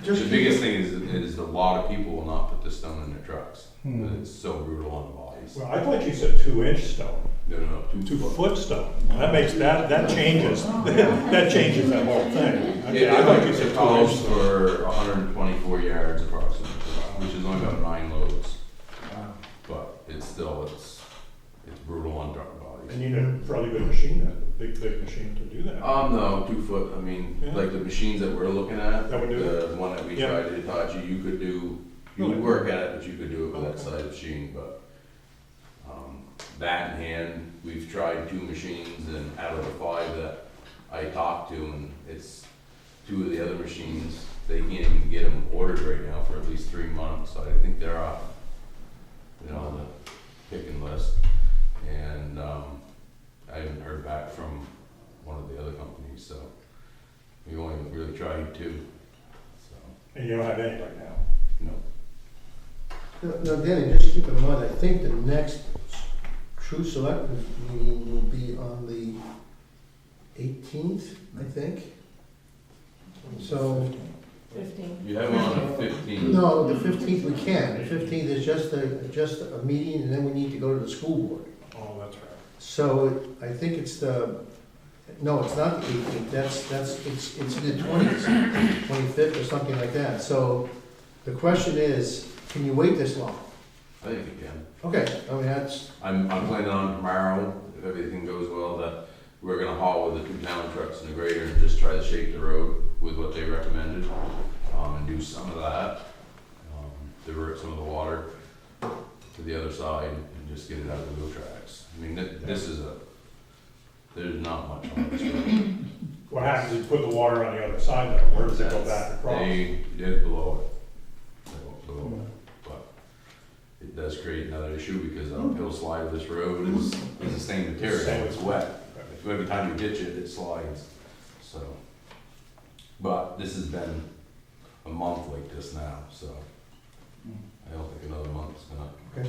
The biggest thing is a lot of people will not put the stone in their trucks, because it's so brutal on the bodies. Well, I thought you said 2-inch stone, No, 2 foot. 2-foot stone. That makes, that changes, that changes that whole thing. Okay, I thought you said 2-inch calls stone. for 124 yards approximately, which is only about 9 loads, but it's still, it's brutal on truck bodies. And you need a fairly good machine, a big machine to do that. No, 2 foot, I mean, Yeah. like the machines that we're looking at, That would do it? the one that we Yeah. tried to touch, you could do, you Really? would work at it, but you could do it with that Okay. size machine, but, that in hand, we've tried 2 machines, and out of the 5 that I talked to, and it's 2 of the other machines, they can't even get them ordered right now for at least 3 months, so I think they're off, the picking list. And, I haven't heard back from one of the other companies, so we only really tried 2, so, And you don't have any right now. no. Now, Danny, just keep in mind, I think the next true selectmen's meeting will be on the 18th, I think. So, 15. You have one on the 15th. No, the 15th we can. The 15th is just a meeting, and then we need to go to the school board. Oh, that's right. So I think it's no, it's not the 18th, it's the 20th, 25th or something like that. So the question is, can you wait this long? I think you can. Okay, I mean, that's, I'm planning on tomorrow, if everything goes well, that we're gonna haul with the 2 town trucks and the grader and just try to shape the road with what they recommended, and do some of that. Divert some of the water to the other side and just get it out of the wheel tracks. I mean, this is there's not much on this road. What happens is you put the water on the other side though, where does it go back across? They did below it. They won't below it, but it does create another issue because the uphill slide of this road is the same material, it's wet. If every time you ditch it, it slides, so. But this has been a month like this now, so I don't think another month's gonna. okay.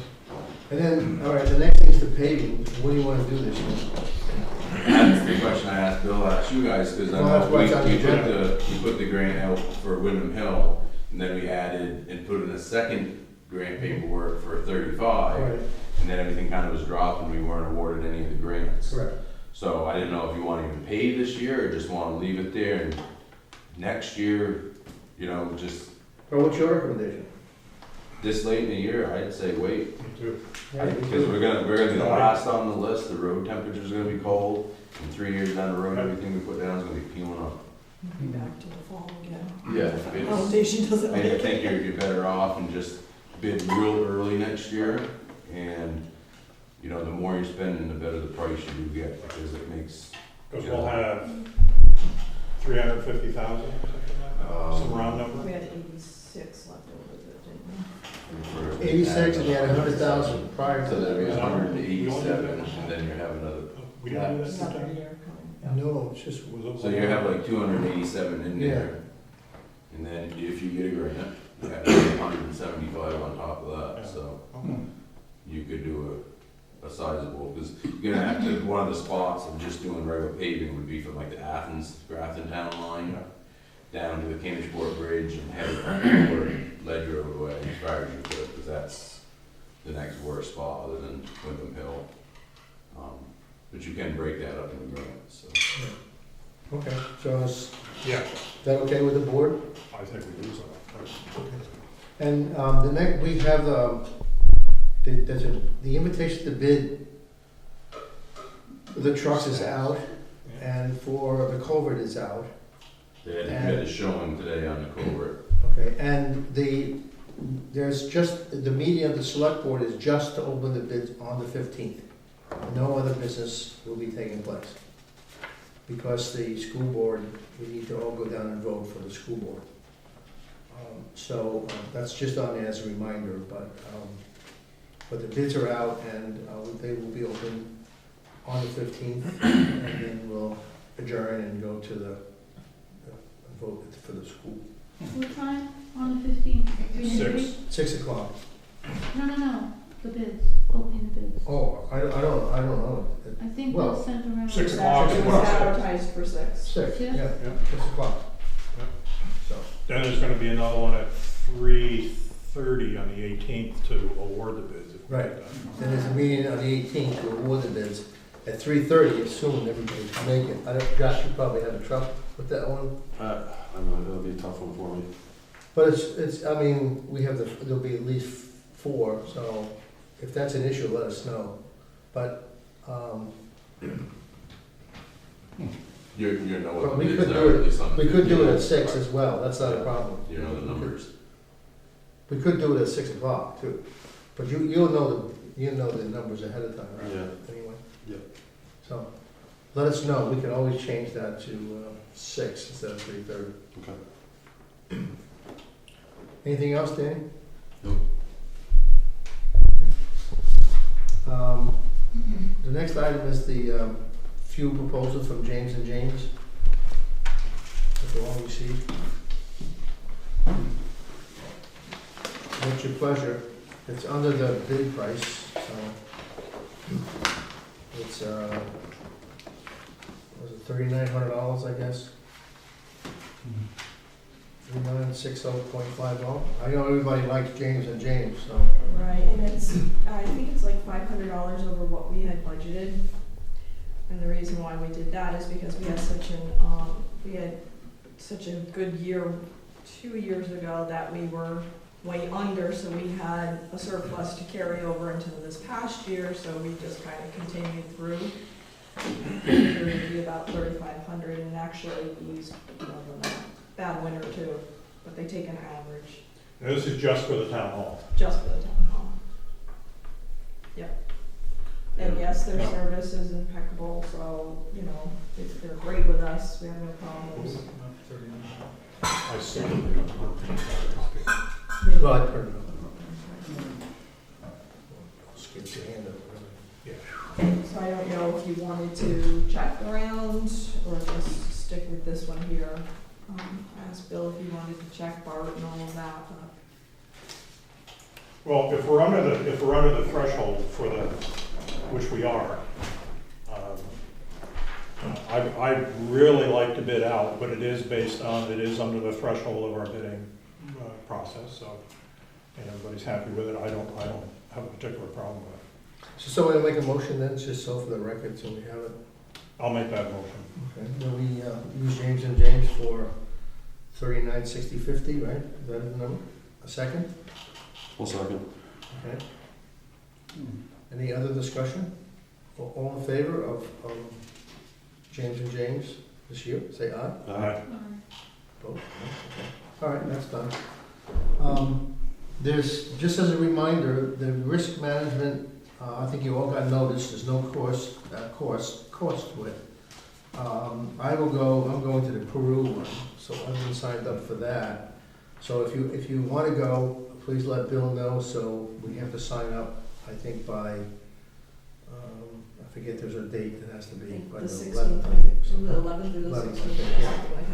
And then, all right, the next thing is the paving. What do you want to do this year? That's the question I asked Bill, I asked you guys, because I Well, that's know what's on the agenda. we put the grant out for Wyndham Hill, and then we added and put in a second grant paperwork for 35, Right, and then everything kind of was dropped and we weren't awarded any of the grants. correct. So I didn't know if you want to even pay this year, or just want to leave it there, and next year, just Well, what's your recommendation? this late in the year, I'd say wait. Me too. Because we're gonna be the last on the list, the road temperature's gonna be cold, and 3 years down the road, everything we put down is gonna be peeling up. Be back to the fall again. Yeah. If the foundation doesn't I make it. think you're better off and just bid real early next year, and, the more you spend, and the better the price you do get, because it makes. Because we'll have 350,000 or something like that, some round number. We had 86 left over, didn't we? for- 86 and you had 100,000 prior to So that'd be that. 187, and then you have another, We don't do that Another sometimes? year coming. No, it's just, so you have like 287 in there. And then if you get a grant, you have 175 on top of that, so you could do a sizable, because you're gonna have to, one of the spots of just doing regular paving would be from like the Grafton town line down to the Canishport Bridge and head over Ledge Road away as far as you could, because that's the next worst spot other than Wyndham Hill. But you can break that up in grants, so. okay, so is Yeah, that okay with the board? I think we do so. And the next, we have the invitation to bid for the trucks is out, and for the culvert is out. They had a showing today on the culvert. Okay, and there's just, the meeting of the select board is just to open the bids on the 15th. No other business will be taking place. Because the school board, we need to all go down and vote for the school board. So that's just on there as a reminder, but the bids are out and they will be open on the 15th, and then we'll adjourn and go to the vote for the school. What time on the 15th? 6. 6 o'clock. No, the bids, opening the bids. Oh, I don't know. I think Well, they'll send around. 6 o'clock It is was what I said. advertised for 6. 6, Yeah. yeah, Yeah. 6 o'clock. Yeah. So, Then there's gonna be another one at 3:30 on the 18th to award the bids. if we Right. get that. then there's a meeting on the 18th to award the bids at 3:30, assuming everybody can make it. I don't, Josh, you probably have a trouble with that one. I know, that'll be a tough one for me. But I mean, there'll be at least 4, so if that's an issue, let us know. But, You know what But the we bids could are, do it- at least on the we could do it 15th. at 6 as well, that's not a problem. You know the numbers. We could do it at 6 o'clock too. But you'll know the numbers ahead of time, right? Yeah. Anyway. Yep. So, let us know, we can always change that to 6 instead of 3:30. Okay. Anything else, Danny? No. The next item is the fuel proposal from James and James. That they all received. What's your pleasure? It's under the bid price, so it's was it $3,900, I guess? 39 960.50. I know everybody likes James and James, so. Right, and I think it's like $500 over what we had budgeted. And the reason why we did that is because we had such a good year 2 years ago that we were way under, so we had a surplus to carry over into this past year, so we just kind of continued through. It would be about 3,500, and actually we used, bad winter too, but they take an average, Now, this is just for the town hall. just for the town hall. Yep. And yes, their service is impeccable, so, they're great with us, we have no problems. I see. Well, I printed it. Skip your hand up. So I don't know if you wanted to check around or just stick with this one here. I asked Bill if he wanted to check Bart and all of that, but. Well, if we're under the threshold for which we are, I'd really like to bid out, but it is under the threshold of our bidding process, so, and everybody's happy with it, I don't have a particular problem with it. So somebody make a motion then, just so for the record, so we have it. I'll make that motion. Okay, then we use James and James for 3960.50, right? Is that the number? A second? One second. Okay. Any other discussion? All in favor of James and James this year? Say aye. Aye. Vote. Okay. All right, that's done. There's, just as a reminder, the risk management, I think you all got notice, there's no cost to it. I'm going to the Peru one, so I've been signed up for that. So if you want to go, please let Bill know, so we have to sign up, I think by, I forget, there's a date that has to be. By The 11th, 16th, I think, so. the 11th or the 11th, 16th, yeah. something like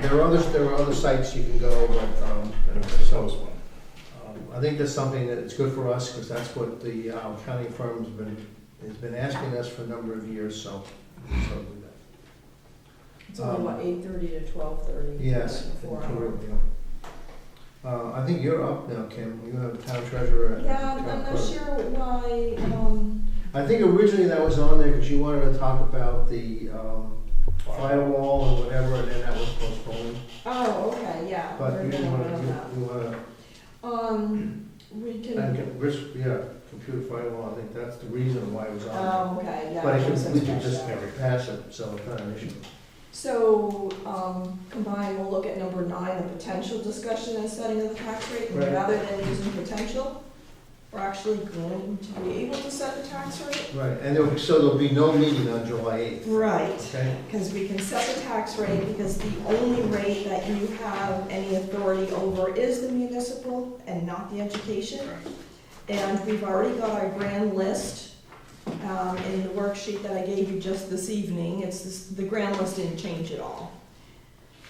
that. There are other sites you can go, but, Close one. I think that's something that is good for us, because that's what the accounting firm's has been asking us for a number of years, so we do that. It's only, 8:30 to 12:30? Yes. 4 hours. I think you're up now, Kim. You have town treasurer. Yeah, I'm not sure why, I think originally that was on there because you wanted to talk about the firewall or whatever, and then that was postponed. oh, okay, yeah. But we're you gonna want vote on that. We can, computer firewall, I think that's the reason why it was on there. oh, okay, yeah. But I we guess can that's just right. pass it, so it's not an issue. So, combined, we'll look at number 9, the potential discussion and setting of the tax rate. And Right. rather than using potential, we're actually going to be able to set the tax rate. Right, and so there'll be no meeting on July 8th. Right. Okay? Because we can set the tax rate, because the only rate that you have any authority over is the municipal and not the education. And we've already got our grand list in the worksheet that I gave you just this evening. The grand list didn't change at all.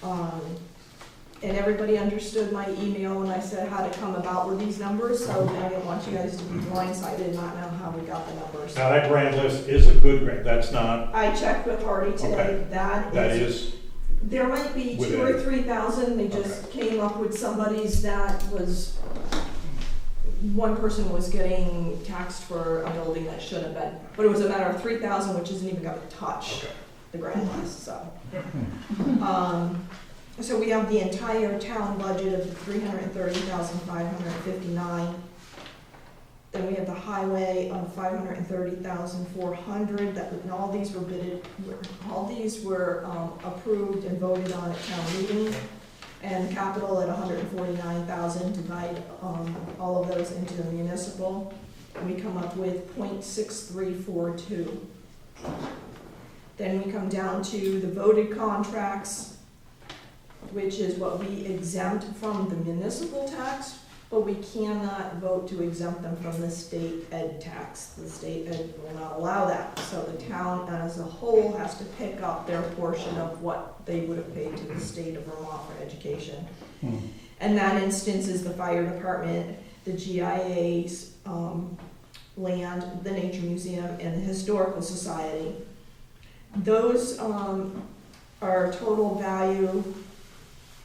And everybody understood my email when I said how to come about with these numbers, so I didn't want you guys to be blindsided and not know how we got the numbers. Now, that grand list is a good grant, that's not, I checked with Hardy today, Okay. that that is, is, there might be 2 Within. or 3,000, they just came up with somebody's that was, one person was getting taxed for a building that should have been, but it was a matter of 3,000, which isn't even gonna touch okay. the grand list, so. So we have the entire town budget of 330,559. Then we have the highway of 530,400, and all these were approved and voted on at town meeting. And capital at 149,000, divide all of those into the municipal, and we come up with 0.6342. Then we come down to the voted contracts, which is what we exempt from the municipal tax, but we cannot vote to exempt them from the state ed tax. The state ed will not allow that, so the town as a whole has to pick up their portion of what they would have paid to the state of Vermont for education. And that instance is the fire department, the GIA's land, the Nature Museum, and the Historical Society. Those are total value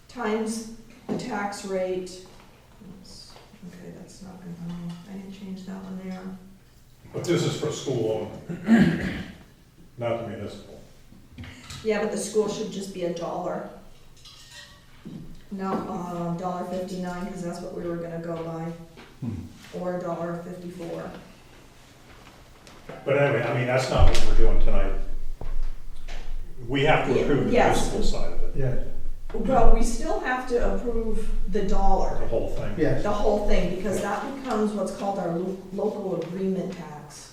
times The tax rate, oops, okay, that's not good, I didn't change that one there. But this is for school only, not the municipal. Yeah, but the school should just be $1. No, $1.59, because that's what we were gonna go by, or $1.54. But anyway, I mean, that's not what we're doing tonight. We have to approve the Yes. municipal side of it, Yeah, Well, we still have to approve the dollar, the whole thing. yes. the whole thing, because that becomes what's called our local agreement tax.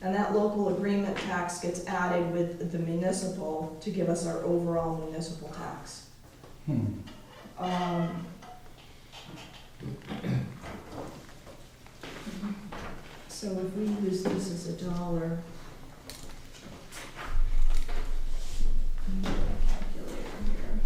And that local agreement tax gets added with the municipal to give us our overall municipal tax. So if we use this as $1. Calculator here.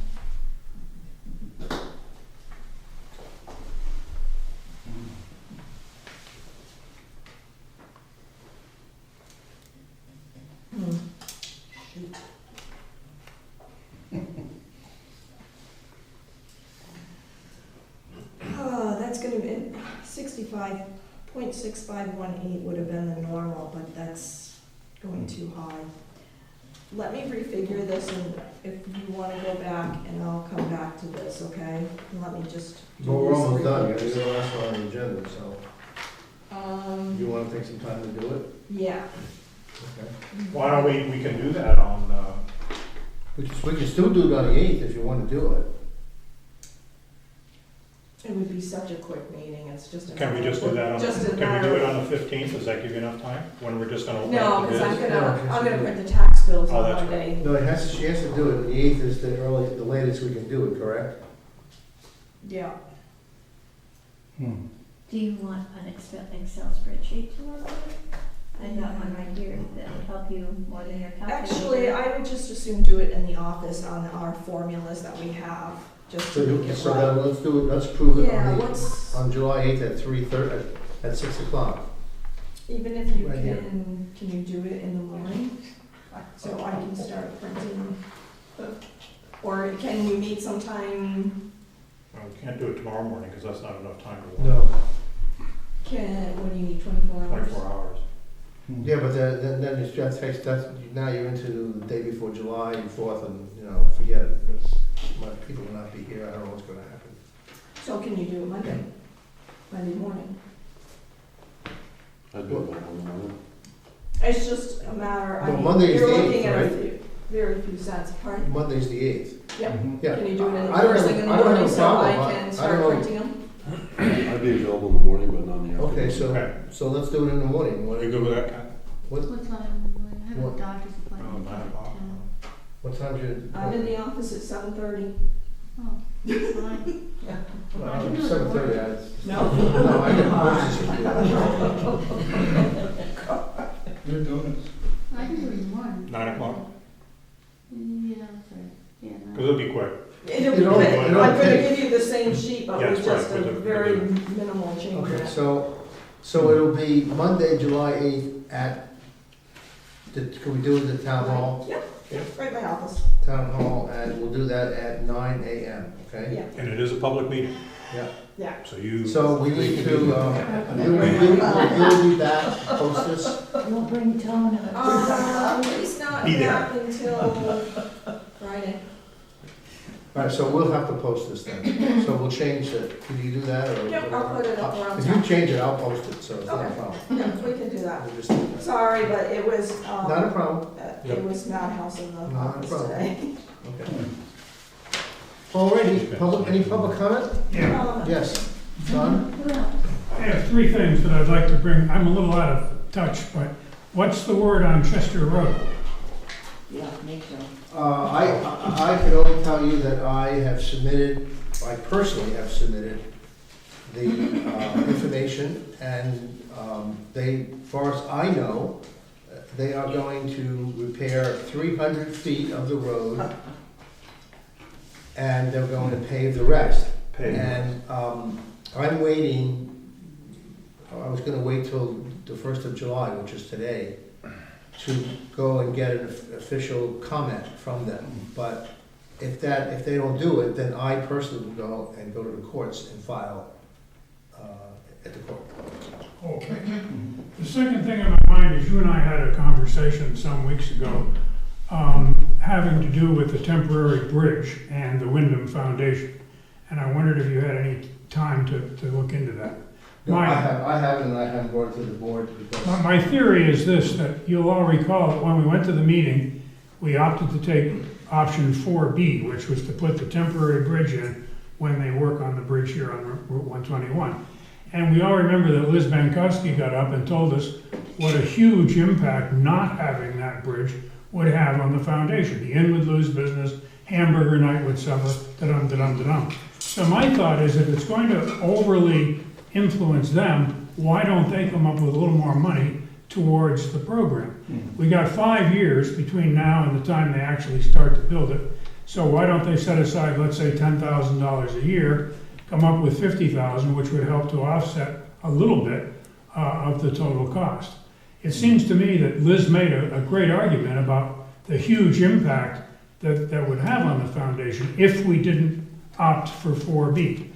Shoot. Oh, that's gonna be 65.6518 would have been the normal, but that's going too high. Let me refigure this, and if you wanna go back, and I'll come back to this, okay? And let me just do Well, we're this almost done, refigure. it's the last one on the agenda, so you Um, wanna take some time to do it? yeah. Okay. Why don't we can do that on, We can still do it on the 8th if you wanna do it. It would be such a quick meeting, it's just a. can we just do that on, Just a can we matter do it of- on the 15th? Does that give you enough time? When we're just gonna open No, up the because bids? I'm gonna print the tax bills Oh, on that's Monday. No, she has to do it, the 8th is the latest we can do it, correct? Yeah. Do you want an Excel spreadsheet to work with? I got one right here that would help you more than your calculator. Actually, I would just assume do it in the office on our formulas that we have, just to make it So right. then let's do it, let's prove it Yeah, on what's, on July 8th at 3:30, at 6 o'clock. even if you Right here. can you do it in the morning? So I can start printing, or can we meet sometime, Well, we can't do it tomorrow morning, because that's not enough time to No. what do you need, 24 hours? 24 hours. Yeah, but then it's just, now you're into the day before July 4th and, forget it. People will not be here, I don't know what's gonna happen. So can you do it Monday? Monday morning? I'd do it in the morning. It's just a matter, I Well, mean, Monday's you're the looking 8th, at a right? very few cents, pardon? Monday's the 8th. Yep. Yeah. Can you do it in the I don't first have- thing in the I don't have morning a so problem. I I can don't start know. printing them? I'd be available in the morning, but not in the afternoon. Okay, Okay. so let's do it in the morning. You good with that, Kat? What time? I have a What? doctor's Oh, appointment. 9 o'clock. What time's your? I'm in the office at 7:30. Oh, fine. Well, I can do it in the 7:30, morning. No. No, I get horses to do. You're doing I can do it in the morning. 9 o'clock? Yeah, that's right. Yeah, Because no. it'll be quick. It'll be It all- quick. it I'm all gonna depends. give you the same sheet, but Yes, with just right, a with the- very minimal change in Okay, it. so it'll be Monday, July 8th at, can we do it at the town hall? Right in my office. Town hall, and we'll do that at 9 a.m., okay? Yeah. And it is a public meeting. Yeah. Yeah. So you. So we need to, you'll be back, post this? You'll bring tone of it. He's not Be there. back until Friday. All right, so we'll have to post this then. So we'll change it. Can you do that, or? Yep, I'll put it up around If you town. change it, I'll post it, so it's not a Okay. problem. Yeah, we can do that. We'll just do that. Sorry, but it was, Not a problem. it was madhouse in the Not a office problem. today. Okay. Alrighty, any public comment? Yeah, Yes. John? I have three things that I'd like to bring. I'm a little out of touch, but what's the word on Chester Road? I can only tell you that I personally have submitted the information, and they, as far as I know, they are going to repair 300 feet of the road, and they're going to pave the rest. And I'm waiting, I was gonna wait till the 1st of July, which is today, to go and get an official comment from them. But if they don't do it, then I personally will go to the courts and file at the court. Okay. The second thing in my mind is you and I had a conversation some weeks ago having to do with the temporary bridge and the Wyndham Foundation. And I wondered if you had any time to look into that. No, I haven't, and I haven't brought it to the board because. My theory is this, that you'll all recall that when we went to the meeting, we opted to take option 4B, which was to put the temporary bridge in when they work on the bridge here on Route 121. And we all remember that Liz Bankowski got up and told us what a huge impact not having that bridge would have on the foundation. The inn would lose business, hamburger night would suffer, da-dum. So my thought is if it's going to overly influence them, why don't they come up with a little more money towards the program? We got 5 years between now and the time they actually start to build it. So why don't they set aside, let's say, $10,000 a year, come up with $50,000, which would help to offset a little bit of the total cost. It seems to me that Liz made a great argument about the huge impact that would have on the foundation if we didn't opt for 4B.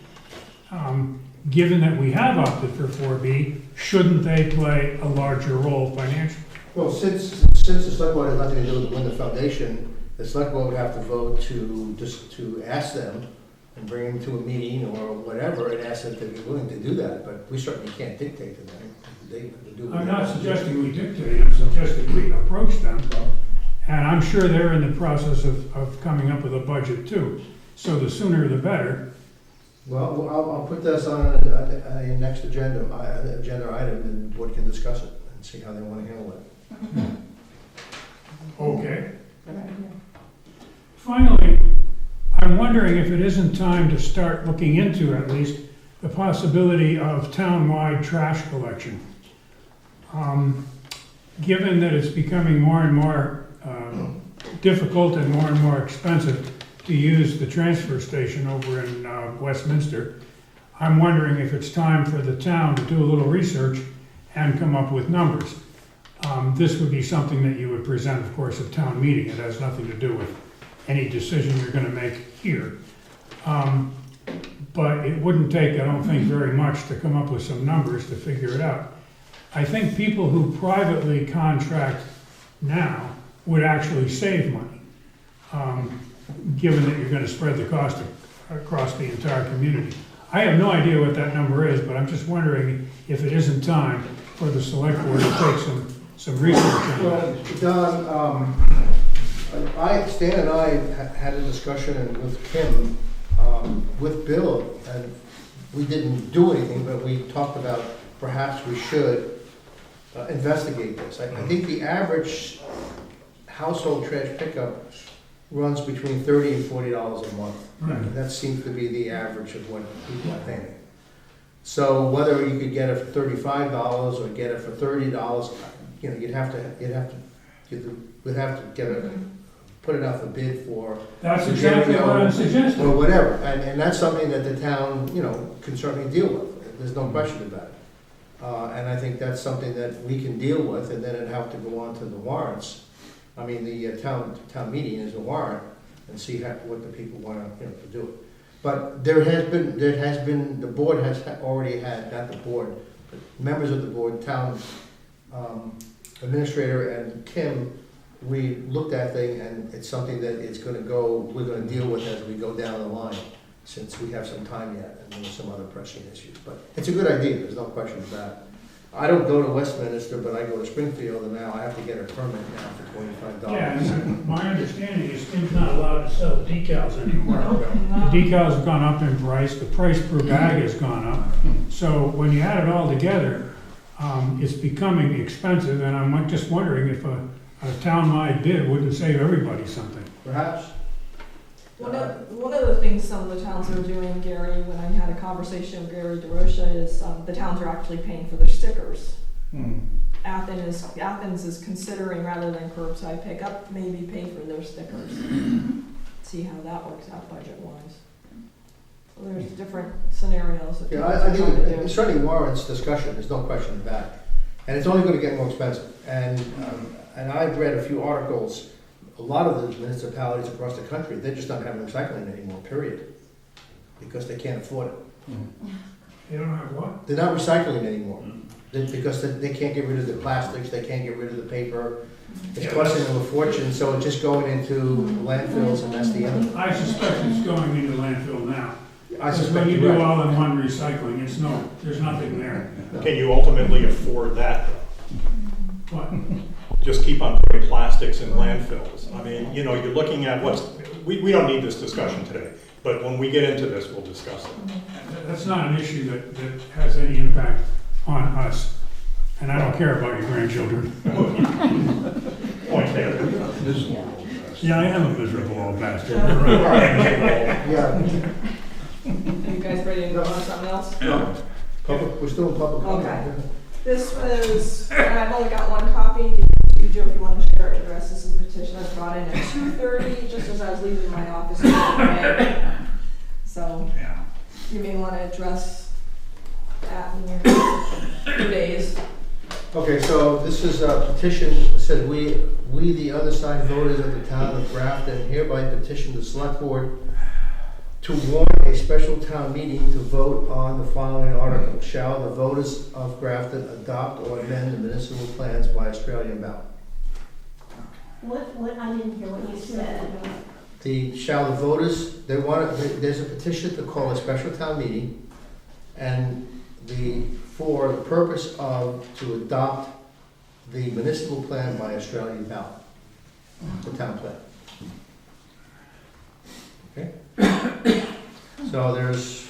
Given that we have opted for 4B, shouldn't they play a larger role financially? Well, since the select board has nothing to do with the Wyndham Foundation, the select board would have to vote to ask them and bring them to a meeting or whatever and ask them to be willing to do that, but we certainly can't dictate to them. They do what I'm they not want to do. suggesting we dictate, I'm suggesting we approach them. And I'm sure they're in the process of coming up with a budget too. So the sooner the better. Well, I'll put this on a next agenda item, and the board can discuss it and see how they want to handle it. Okay. Finally, I'm wondering if it isn't time to start looking into at least the possibility of town-wide trash collection. Given that it's becoming more and more difficult and more expensive to use the transfer station over in Westminster, I'm wondering if it's time for the town to do a little research and come up with numbers. This would be something that you would present, of course, at town meeting. It has nothing to do with any decision you're going to make here. But it wouldn't take, I don't think, very much to come up with some numbers to figure it out. I think people who privately contract now would actually save money, given that you're going to spread the cost across the entire community. I have no idea what that number is, but I'm just wondering if it isn't time for the select board to take some research on that. Well, Don, Stan and I had a discussion with Kim, with Bill, and we didn't do anything, but we talked about perhaps we should investigate this. I think the average household trash pickup runs between $30 and $40 a month. Right. That seems to be the average of what people are paying. So whether you could get it for $35 or get it for $30, you know, we'd have to get it, put it out for bid for. That's exactly what I'm suggesting. Or whatever, and that's something that the town, you know, can certainly deal with. There's no question about it. And I think that's something that we can deal with, and then it'd have to go on to the warrants. I mean, the town meeting is a warrant, and see what the people want to, to do it. But there has been, the board has already had, not the board, but members of the board, town administrator and Kim, we looked at thing, and it's something that we're gonna deal with as we go down the line, since we have some time yet, and there's some other pressing issues. But it's a good idea, there's no question about it. I don't go to Westminster, but I go to Springfield, and now I have to get a permit now for $25. Yeah, and my understanding is Tim's not allowed to sell decals anymore. The decals have gone up in price, the price per bag has gone up. So when you add it all together, it's becoming expensive, and I'm just wondering if a town-wide bid wouldn't save everybody something. Perhaps. One of the things some of the towns are doing, Gary, when I had a conversation with Gary DeRocha, is the towns are actually paying for their stickers. Athens is considering, rather than curbside pickup, maybe pay for their stickers. See how that works out budget-wise. So there's different scenarios that Yeah, towns I are trying to think do. it certainly warrants discussion, there's no question about it. And it's only gonna get more expensive. And I've read a few articles a lot of the municipalities across the country, they're just not having recycling anymore, period. Because they can't afford it. You don't have what? They're not recycling anymore. Because they can't get rid of the plastics, they can't get rid of the paper. It's costing them a fortune, so it's just going into landfills and that's the end of it. I suspect it's going into landfill now. I Because suspect when you you're do right. all-in-one recycling, there's nothing there. Can you ultimately afford that? What? Just keep on putting plastics in landfills. I mean, you know, you're looking at we don't need this discussion today, but when we get into this, we'll discuss it. That's not an issue that has any impact on us. And I don't care about your grandchildren. Point taken. Yeah, I am a miserable old bastard. Yeah. You guys ready to go on to something else? We're still in public comment. Okay. This was, and I've only got one copy. You, Joe, if you want to share it, the rest is a petition I was brought in at 2:30, just as I was leaving my office. So, you may want to address that in your 2 days. Okay, so this is a petition that said, we the undersigned voters of the town of Grafton hereby petition the select board to warn a special town meeting to vote on the following article. Shall the voters of Grafton adopt or amend the municipal plans by Australian ballot? What, I didn't hear what you said. Shall the voters, there's a petition to call a special town meeting and for the purpose of to adopt the municipal plan by Australian ballot, the town plan. Okay? So there's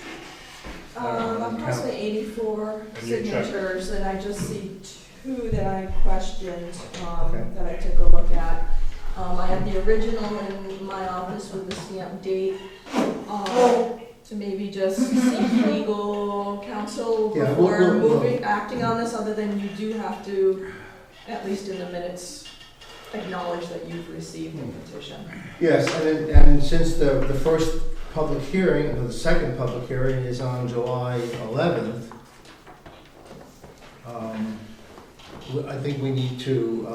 Approximately 84 And you checked. signatures, and I just see 2 that I questioned, Okay. that I took a look at. I have the original in my office with the stamp date, to maybe just seek legal counsel Yeah, before we'll- acting on this, other than you do have to, at least in the minutes, acknowledge that you've received the petition. Yes, and since the first public hearing, or the second public hearing is on July 11th, I think we need to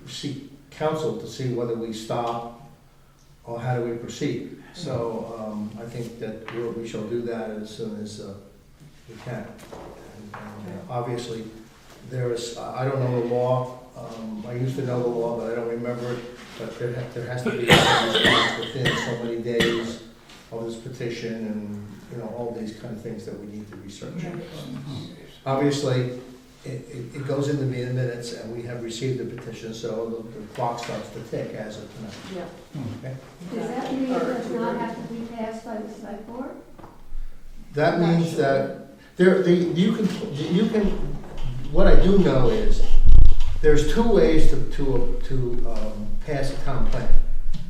seek counsel to see whether we stop or how do we proceed. So I think that we shall do that as soon as we can. And obviously, I don't know the law. I used to know the law, but I don't remember it. But there has to be a response within so many days of this petition, and all these kind of things that we need to research. Obviously, it goes into the minutes, and we have received the petition, so the clock starts to tick as of tonight. Yeah. Okay? Does that mean it does not have to be passed by the select board? That means that you can. What I do know is there's 2 ways to pass a town plan.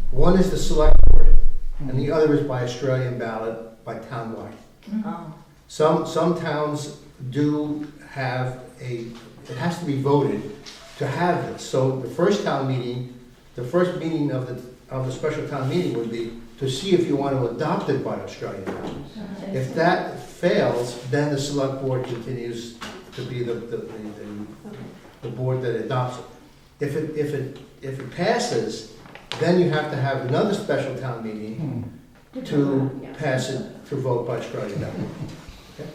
One is the select board, and the other is by Australian ballot by townwide. Some towns do have it has to be voted to have this. So the first meeting of the special town meeting would be to see if you want to adopt it by Australian ballot. If that fails, then the select board continues to be the board that adopts it. If it passes, then you have to have another special town meeting to pass it to vote by Australian ballot. Okay?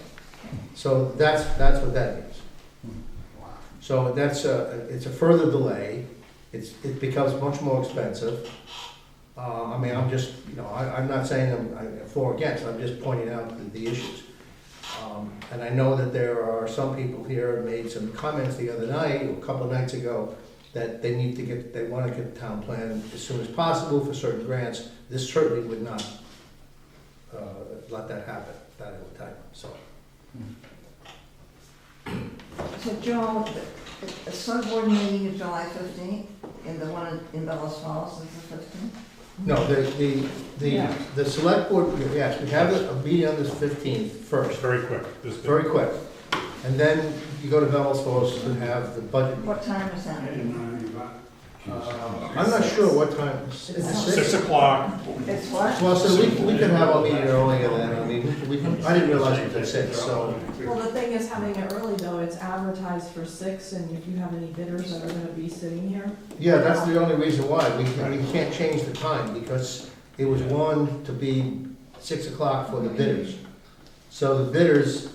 So that's what that means. So it's a further delay. It becomes much more expensive. I mean, I'm just, I'm not saying I'm for or against, I'm just pointing out the issues. And I know that there are some people here who made some comments the other night, or a couple of nights ago, that they want to get the town plan as soon as possible for certain grants. This certainly would not let that happen, that I will tell you, so. So Joe, the select board meeting is July 15th, and the one in Bellas Falls is the 15th? No, the select board, yes, we have a meeting on the 15th first, Very quick. very quick. And then you go to Bellas Falls to have the budget. What time is that? I'm not sure what time, is it 6? 6 o'clock, It's what? Well, so we can have our meeting earlier than, I mean, we can, I didn't realize it was at 6, so. Well, the thing is, having it early though, it's advertised for 6, and if you have any bidders that are gonna be sitting here, Yeah, that's the only reason why, we can't change the time, because it was one to be 6 o'clock for the bidders. So the bidders,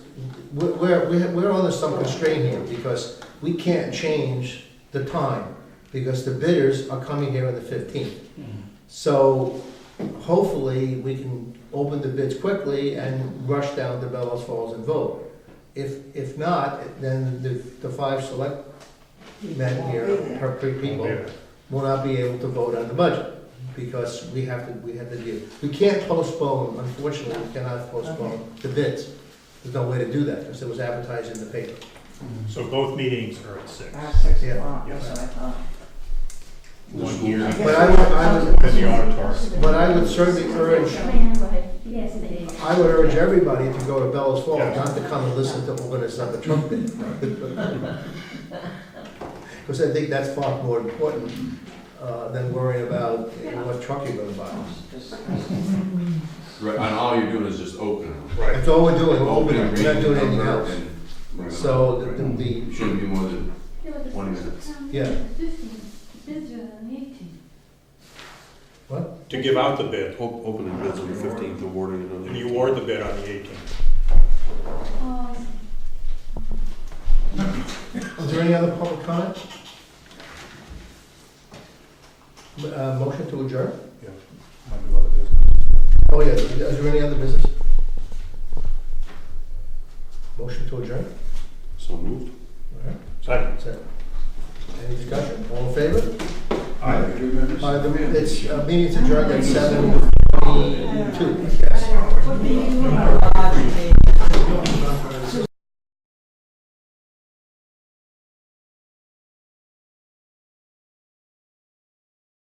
we're under some constraint here, because we can't change the time, because the bidders are coming here on the 15th. So hopefully, we can open the bids quickly and rush down to Bellows Falls and vote. If not, then the 5 select men here, her people, will not be able to vote on the budget, because we have to deal. We can't postpone, unfortunately, we cannot postpone the bids. There's no way to do that, because it was advertised in the paper. so both meetings are at 6. 6 Yeah. o'clock, that's what I thought. One year. But In the auditorium. but I would certainly urge, Yes, it is. I would urge everybody to go to Bellows Falls, not to come and listen to we're gonna send a truck bid. Because I think that's far more important than worrying about what truck you're gonna buy. Right, and all you're doing is just opening. That's all we're doing, we're opening, Opening, we're not doing reading anything number, else. and we're gonna- So the Shouldn't be more than 20 minutes. yeah. To give out the bid, Opening bids on the 15th, awarding it on the and you 18th. award the bid on the 18th. Is there any other public comment? Motion to adjourn? Might do other business. Oh, yeah, is there any other business? Motion to adjourn? So moved. All right. Second. Any discussion? All in favor? Aye. It's, meeting's adjourned at 7:22. Yes. What meeting?